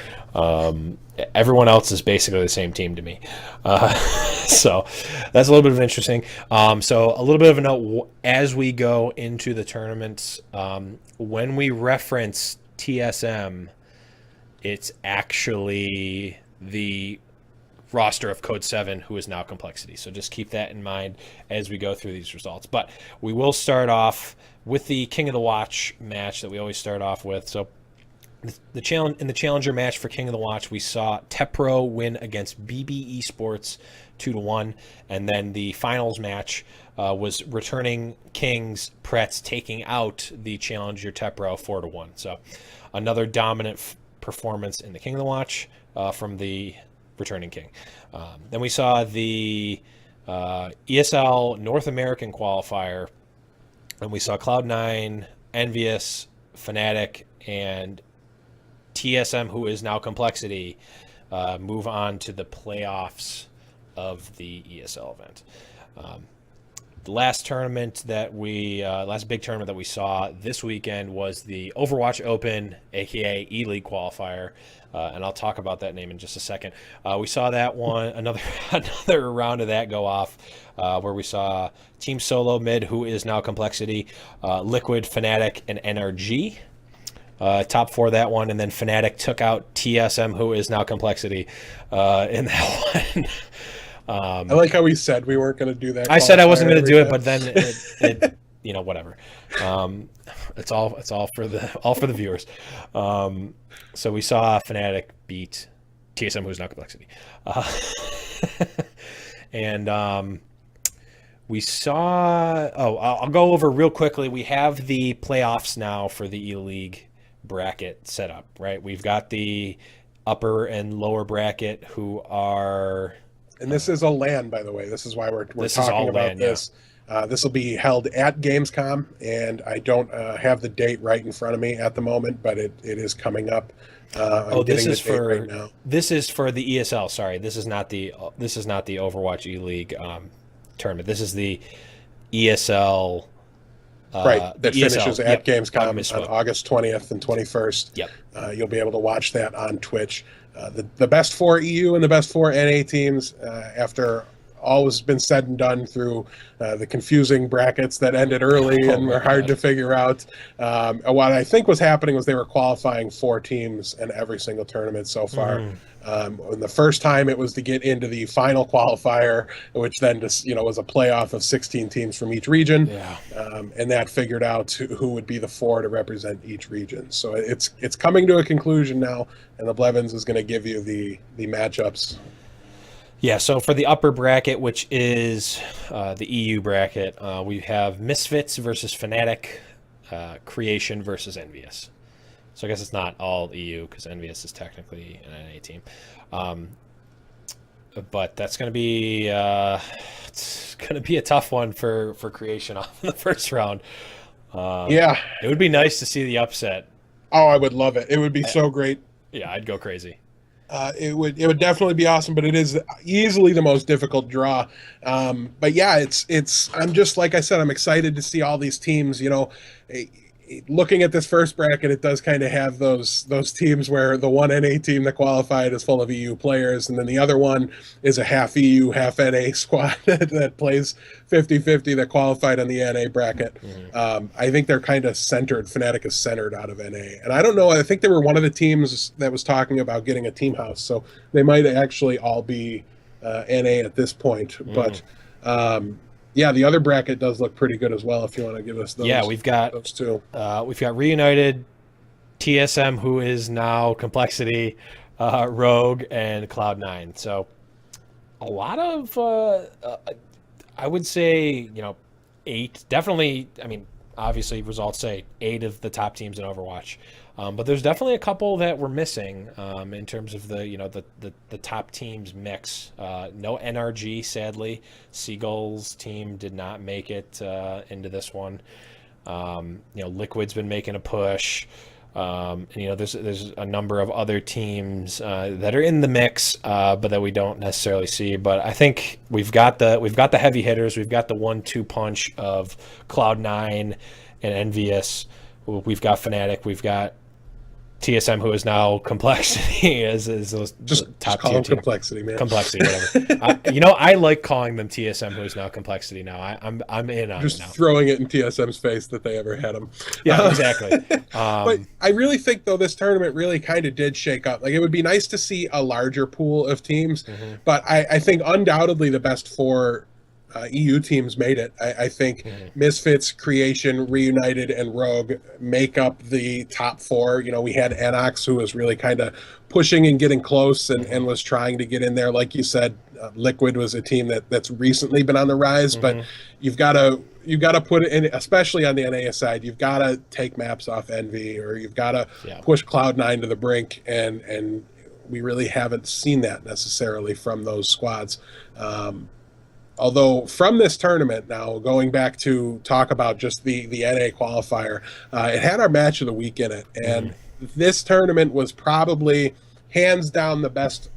Everyone else is basically the same team to me. So that's a little bit of interesting. So a little bit of a note as we go into the tournaments, when we reference TSM, it's actually the roster of Code 7, who is now Complexity. So just keep that in mind as we go through these results. But we will start off with the King of the Watch match that we always start off with. So the challenger match for King of the Watch, we saw Tepro win against BB Esports 2-1, and then the finals match was returning Kings Pretz taking out the challenger Tepro 4-1. So another dominant performance in the King of the Watch from the returning King. Then we saw the ESL North American qualifier, and we saw Cloud9, Envious, Fnatic, and TSM, who is now Complexity, move on to the playoffs of the ESL event. The last big tournament that we saw this weekend was the Overwatch Open, aka E-League qualifier, and I'll talk about that name in just a second. We saw that one, another round of that go off, where we saw Team Solo Mid, who is now Complexity, Liquid, Fnatic, and NRG. Top 4 that one, and then Fnatic took out TSM, who is now Complexity, in that one. I like how we said we weren't going to do that. I said I wasn't going to do it, but then it whatever. It's all for the viewers. So we saw Fnatic beat TSM, who's now Complexity, and we saw. I'll go over real quickly. We have the playoffs now for the E-League bracket set up, right? We've got the upper and lower bracket who are, and this is a LAN, by the way. This is why we're this talking about LAN, this. Yeah. This will be held at Gamescom, and I don't have the date right in front of me at the moment, but it is coming up. This is for right now. This is for the ESL. Sorry, this is not the Overwatch E-League tournament. This is the ESL. Right, that finishes at Gamescom on on August 20th and 21st. Yep. You'll be able to watch that on Twitch. The best 4 EU and the best 4 NA teams, after all has been said and done through the confusing brackets that ended early and were hard to figure out. What I think was happening was they were qualifying 4 teams in every single tournament so far. And the first time it was to get into the final qualifier, which then just was a playoff of 16 teams from each region. Yeah. And that figured out who would be the 4 to represent each region. So it's coming to a conclusion now, and the Blevins is going to give you the matchups. Yeah, so for the upper bracket, which is the EU bracket, we have Misfits versus Fnatic, Creation versus Envious. So I guess it's not all EU because Envious is technically an NA team. But that's going to be it's going to be a tough one for Creation off in the first round. Yeah. It would be nice to see the upset. Oh, I would love it. It would be so great. Yeah, I'd go crazy. It would definitely be awesome, but it is easily the most difficult draw. But yeah, it's I'm just, like I said, I'm excited to see all these teams. looking at this first bracket, it does kind of have those teams where the one NA team that qualified is full of EU players, and then the other one is a half EU, half NA squad that plays 50-50 that qualified on the NA bracket. I think they're kind of centered. Fnatic is centered out of NA. And I don't know, I think they were one of the teams that was talking about getting a team house, so they might actually all be NA at this point. But yeah, the other bracket does look pretty good as well. If you want to give us those, we've got those two. We've got Reunited, TSM, who is now Complexity, Rogue, and Cloud9. So a lot of, I would say, 8. Definitely, I mean, obviously results say 8 of the top teams in Overwatch. But there's definitely a couple that we're missing in terms of the top teams mix. No NRG, sadly. Seagull's team did not make it into this one. Liquid's been making a push. And, there's a number of other teams that are in the mix, but that we don't necessarily see. But I think we've got the heavy hitters. We've got the 1-2 punch of Cloud9 and Envious. We've got Fnatic. We've got TSM, who is now Complexity, is those just top call tier them team. Complexity, man. Complexity, whatever. I like calling them TSM, who is now Complexity. Now I'm in on Just it now. throwing it in TSM's face that they ever had them. Yeah, exactly. But I really think, though, this tournament really kind of did shake up. Like, it would be nice to see a larger pool of teams, but I think undoubtedly the best 4 EU teams made it. I think Misfits, Creation, Reunited, and Rogue make up the top 4. We had Enox, who was really kind of pushing and getting close and was trying to get in there. Like you said, Liquid was a team that's recently been on the rise, but you've got to put it in, especially on the NA side. You've got to take maps off Envy, or you've got to push Cloud9 to the brink, and we really haven't seen that necessarily from those squads. Although from this tournament, now going back to talk about just the NA qualifier, it had our match of the week in it. And this tournament was probably hands down the best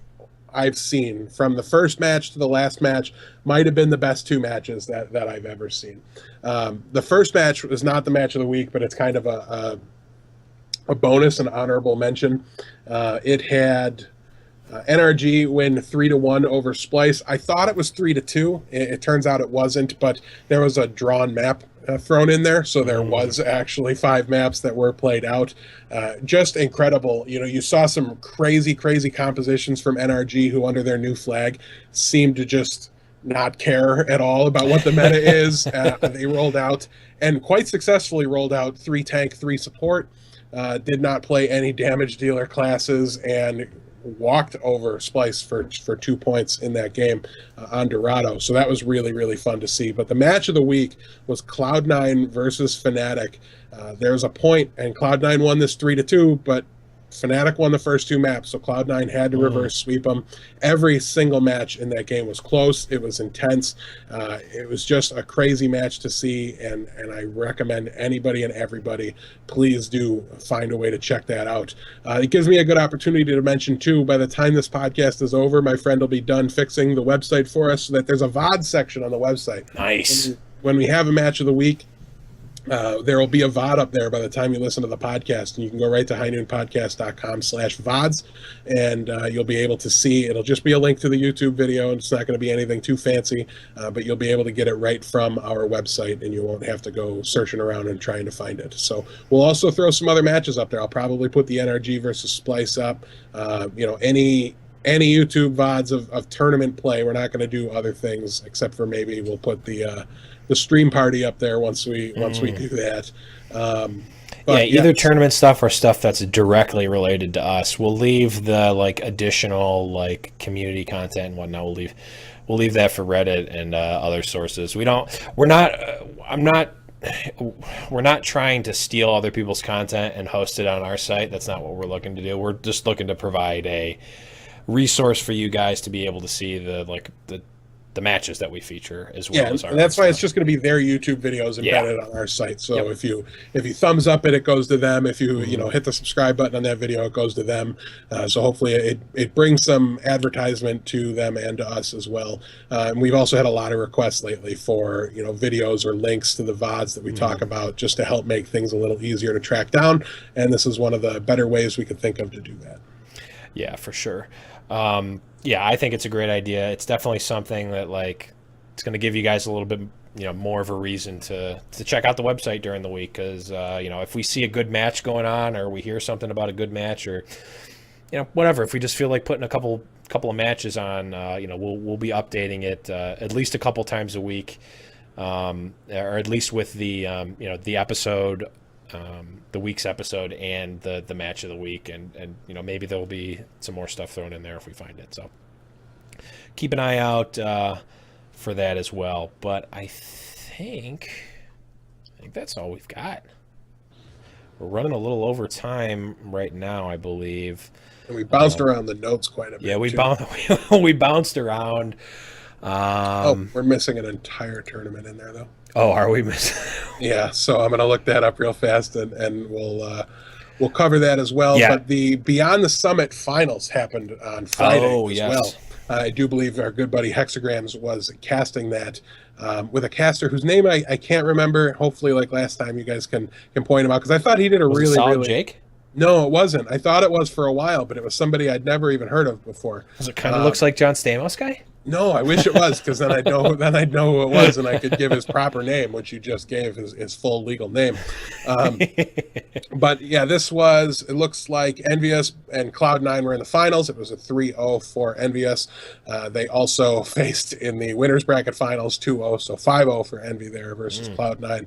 I've seen. From the first match to the last match, might have been the best 2 matches that I've ever seen. The first match was not the match of the week, but it's kind of a bonus and honorable mention. It had NRG win 3-1 over Splice. I thought it was 3-2. It turns out it wasn't, but there was a drawn map thrown in there, so there was actually 5 maps that were played out. Just incredible. You saw some crazy compositions from NRG, who under their new flag seemed to just not care at all about what the meta is. They rolled out, and quite successfully rolled out, 3 tank, 3 support. Did not play any damage dealer classes, and walked over Splice for 2 points in that game on Dorado. So that was really fun to see. But the match of the week was Cloud9 versus Fnatic. There was a point, and Cloud9 won this 3-2, but Fnatic won the first 2 maps, so Cloud9 had to reverse sweep them. Every single match in that game was close. It was intense. It was just a crazy match to see, and I recommend anybody and everybody, please do find a way to check that out. It gives me a good opportunity to mention, too, by the time this podcast is over, my friend will be done fixing the website for us so that there's a VOD section on the website. Nice. When we have a match of the week, there will be a VOD up there by the time you listen to the podcast, and you can go right to highnoonpodcast.com/VODs, and you'll be able to see. It'll just be a link to the YouTube video, and it's not going to be anything too fancy, but you'll be able to get it right from our website, and you won't have to go searching around and trying to find it. So we'll also throw some other matches up there. I'll probably put the NRG versus Splice up. Any YouTube VODs of tournament play. We're not going to do other things, except for maybe we'll put the stream party up there once we do that. Either tournament stuff or stuff that's directly related to us. We'll leave the additional community content and whatnot. We'll leave that for Reddit and other sources. We're not trying to steal other people's content and host it on our site. That's not what we're looking to do. We're just looking to provide a resource for you guys to be able to see the the matches that we feature as well Yeah, as our and that's own why it's stuff. just going to be their YouTube videos embedded Yeah. on our site. So Yep. if you thumbs up it, it goes to them. If you Mm-hmm. hit the subscribe button on that video, it goes to them. So hopefully it brings some advertisement to them and to us as well. And we've also had a lot of requests lately for videos or links to the VODs that we talk about, just to help make things a little easier to track down. And this is one of the better ways we could think of to do that. Yeah, for sure. Yeah, I think it's a great idea. It's definitely something that it's going to give you guys a little bit more of a reason to check out the website during the week, because if we see a good match going on, or we hear something about a good match, or whatever, if we just feel like putting a couple of matches on, we'll be updating it at least a couple times a week, or at least with the the episode, the week's episode, and the match of the week, and maybe there'll be some more stuff thrown in there if we find it. So keep an eye out for that as well. But I think that's all we've got. We're running a little over time right now, I believe. And we bounced around the notes quite a bit. Yeah, we too. we bounced around. We're missing an entire tournament in there, though. Oh, are we missing? Yeah, so I'm going to look that up real fast, and we'll cover that as well. Yeah. But the Beyond the Summit finals happened on Friday as yes. well. I do believe our good buddy Hexagrams was casting that with a caster whose name I can't remember. Hopefully, like last time, you guys can point him out, because I thought he did Was it really Solid Jake? No, it wasn't. I thought it was for a while, but it was somebody I'd never even heard of before. Does it kind of looks like John Stamos guy? No, I wish it was, because then I'd know who it was, and I could give his proper name, which you just gave his full legal name. But yeah, it looks like Envious and Cloud9 were in the finals. It was a 3-0 for Envious. They also faced in the winners bracket finals 2-0, so 5-0 for Envy there versus Cloud9.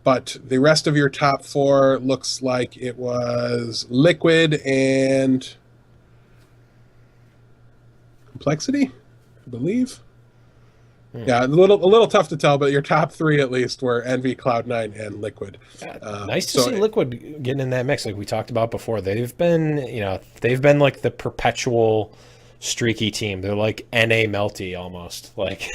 But the rest of your top four looks like it was Liquid and Complexity, I believe. Yeah, a little tough to tell, but your top three at least were Envy, Cloud9, and Liquid. Nice to see Liquid getting in that mix, like we talked about before. They've been like the perpetual streaky team. They're like NA Melty almost. Like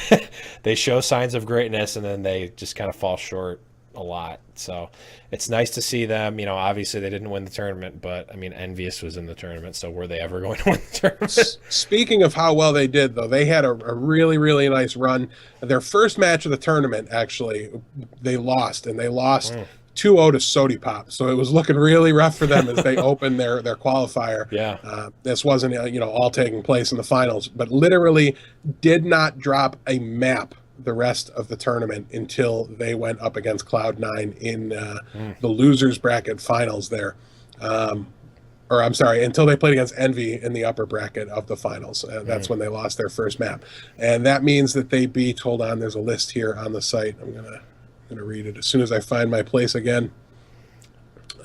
they show signs of greatness, and then they just kind of fall short a lot. So it's nice to see them. Obviously they didn't win the tournament, but I mean, Envious was in the tournament, so were they ever going to win the tournament? Speaking of how well they did, though, they had a really, really nice run. Their first match of the tournament, actually, they lost, and they lost 2-0 to Sody Pop. So it was looking really rough for them as they opened their qualifier. Yeah. This wasn't all taking place in the finals, but literally did not drop a map the rest of the tournament until they went up against Cloud9 in the losers bracket finals there. Or I'm sorry, until they played against Envy in the upper bracket of the finals. That's when they lost their first map. And that means that they beat, hold on, there's a list here on the site. I'm gonna read it as soon as I find my place again.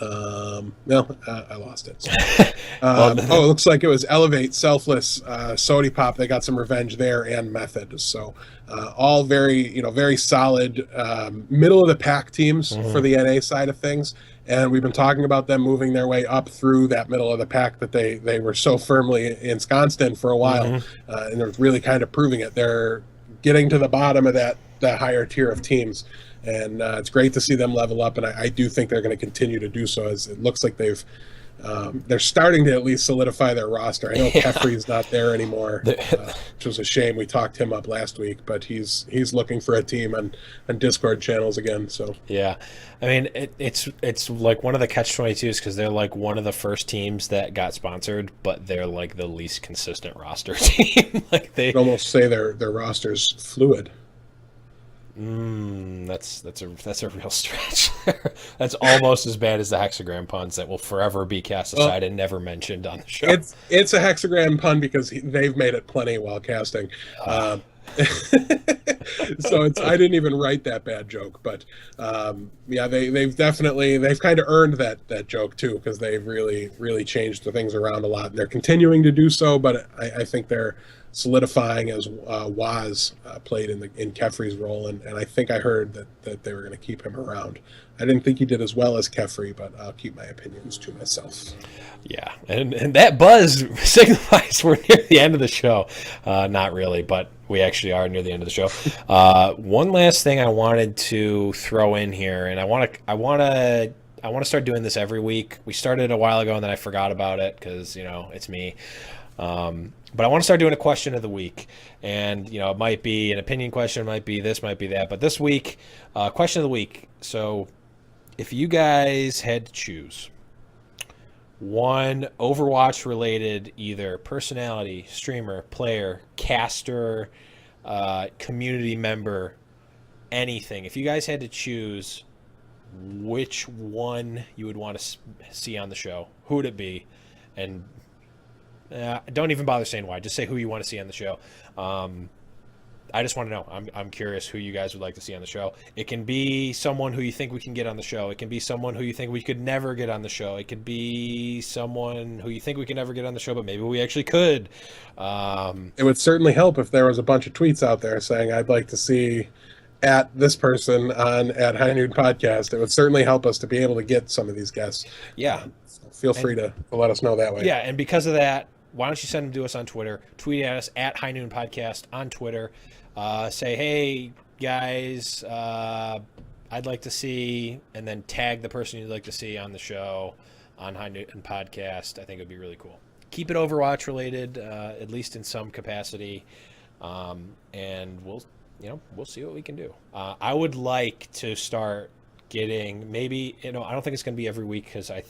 No, I lost it. It looks like it was Elevate, Selfless, Sody Pop. They got some revenge there, and Method. So all very, very solid middle of the pack teams for the NA side of things. And we've been talking about them moving their way up through that middle of the pack that they were so firmly ensconced in for a while, and they're really kind of proving it. They're getting to the bottom of that higher tier of teams. And it's great to see them level up, and I do think they're going to continue to do so, as it looks like they're starting to at least solidify their roster. I know Kefri's not there anymore, which was a shame. We talked him up last week, but he's looking for a team on Discord channels again. So yeah, I mean it's like one of the catch-22s, because they're like one of the first teams that got sponsored, but they're like the least consistent roster team. Like they almost say their roster's fluid. That's a real stretch. That's almost as bad as the hexagram puns that will forever be cast aside and never mentioned on the show. It's a hexagram pun because they've made it plenty while casting. So I didn't even write that bad joke, but yeah, they've kind of earned that joke too, because they've really changed the things around a lot, and they're continuing to do so. But I think they're solidifying as Waz played in Kefri's role, and I think I heard that they were going to keep him around. I didn't think he did as well as Kefri, but I'll keep my opinions to myself. Yeah, and that buzz signifies we're near the end of the show. Not really, but we actually are near the end of the show. One last thing I wanted to throw in here, and I want to start doing this every week. We started a while ago, and then I forgot about it because it's me. But I want to start doing a question of the week, and it might be an opinion question, it might be this, might be that. But this week, question of the week. So, if you guys had to choose one Overwatch-related, either personality, streamer, player, caster, community member, anything. If you guys had to choose which one you would want to see on the show, who would it be? And don't even bother saying why. Just say who you want to see on the show. I just want to know. I'm curious who you guys would like to see on the show. It can be someone who you think we can get on the show. It can be someone who you think we could never get on the show. It could be someone who you think we can never get on the show, but maybe we actually could. It would certainly help if there was a bunch of tweets out there saying, I'd like to see at this person at Highnoon Podcast. It would certainly help us to be able to get some of these guests. Yeah. So feel free to let us know that way. Yeah, and because of that, why don't you send them to us on Twitter? Tweet at us at Highnoon Podcast on Twitter. Say, hey, guys, I'd like to see, and then tag the person you'd like to see on the show on Highnoon Podcast. I think it would be really cool. Keep it Overwatch related, at least in some capacity, and we'll see what we can do. I would like to start getting maybe, I don't think it's going to be every week because I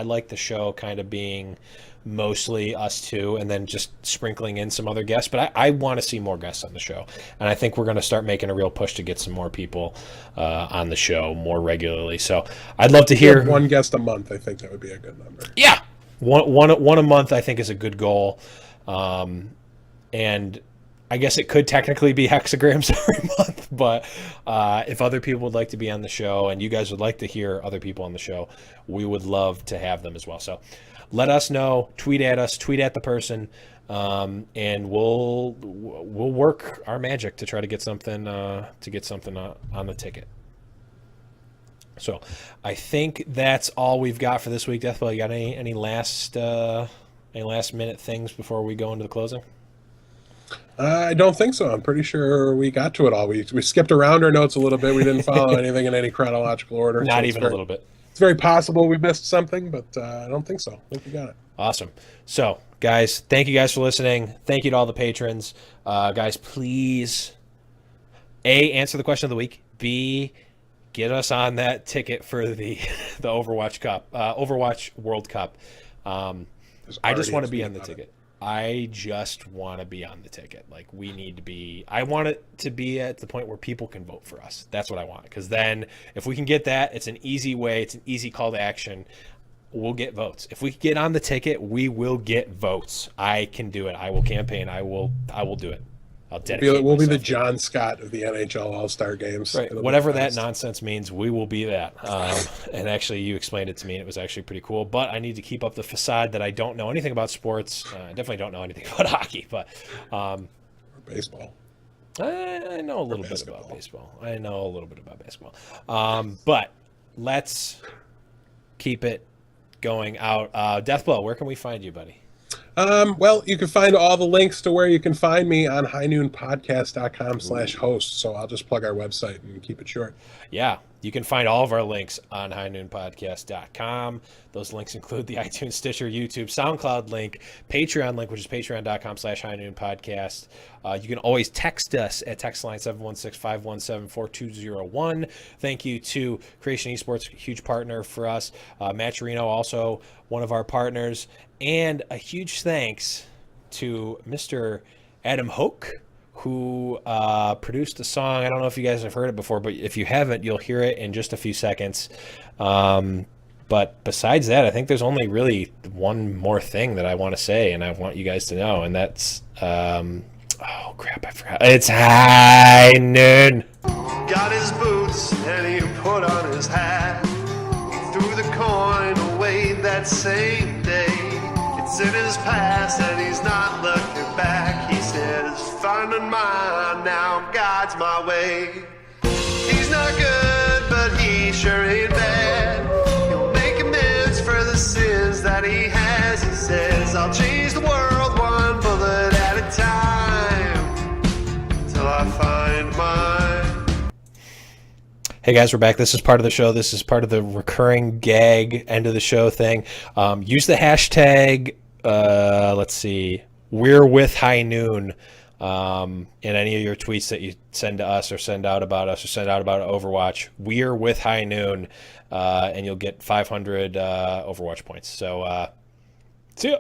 like the show kind of being mostly us two and then just sprinkling in some other guests, but I want to see more guests on the show, and I think we're going to start making a real push to get some more people on the show more regularly. So I'd love to hear one guest a month. I think that would be a good number. Yeah, one a month I think is a good goal, and I guess it could technically be hexagrams every month, but if other people would like to be on the show and you guys would like to hear other people on the show, we would love to have them as well. So let us know, tweet at us, tweet at the person, and we'll work our magic to try to get something on the ticket. So I think that's all we've got for this week. Deathbell, you got any last minute things before we go into the closing? I don't think so. I'm pretty sure we got to it all. We skipped around our notes a little bit. We didn't follow anything in any chronological order. Not even a little bit. It's very possible we missed something, but I don't think so. I think we got it. Awesome. So, guys, thank you guys for listening. Thank you to all the patrons. Guys, please, A, answer the question of the week. B, get us on that ticket for the Overwatch Cup, Overwatch World Cup. I just want to be on the ticket. I just want to be on the ticket. Like, we need to be. I want it to be at the point where people can vote for us. That's what I want. Because then, if we can get that, it's an easy way. It's an easy call to action. We'll get votes. If we get on the ticket, we will get votes. I can do it. I will campaign. I will do it. I'll dedicate. We'll be the John Scott of the NHL All-Star Games. Right. Whatever that nonsense means, we will be that. And actually, you explained it to me, and it was actually pretty cool. But I need to keep up the facade that I don't know anything about sports. I definitely don't know anything about hockey, but baseball. I know a little bit about baseball. I know a little bit about basketball. But let's keep it going out. Deathblow, where can we find you, buddy? Well, you can find all the links to where you can find me on highnoonpodcast.com/host. So I'll just plug our website and keep it short. Yeah, you can find all of our links on highnoonpodcast.com. Those links include the iTunes, Stitcher, YouTube, SoundCloud link, Patreon link, which is patreon.com/highnoonpodcast. You can always text us at text line 716-517-4201. Thank you to Creation Esports, huge partner for us. Matt Chirino, also one of our partners. And a huge thanks to Mr. Adam Hoke, who produced a song. I don't know if you guys have heard it before, but if you haven't, you'll hear it in just a few seconds. But besides that, I think there's only really one more thing that I want to say, and I want you guys to know, and that's, oh crap, I forgot. It's High Noon. Got his boots and he put on his hat. He threw the coin away that same day. It's in his past and he's not looking back. He said, was finding mine, now God's my way. He's not good, but he sure ain't bad. He'll make amends for the sins that he has. He says, I'll change the world one bullet at a time till I find mine. Hey guys, we're back. This is part of the show. This is part of the recurring gag end of the show thing. Use the hashtag, let's see, we're with Highnoon in any of your tweets that you send to us or send out about us or send out about Overwatch. We're with Highnoon, and you'll get 500 Overwatch points. So, see ya.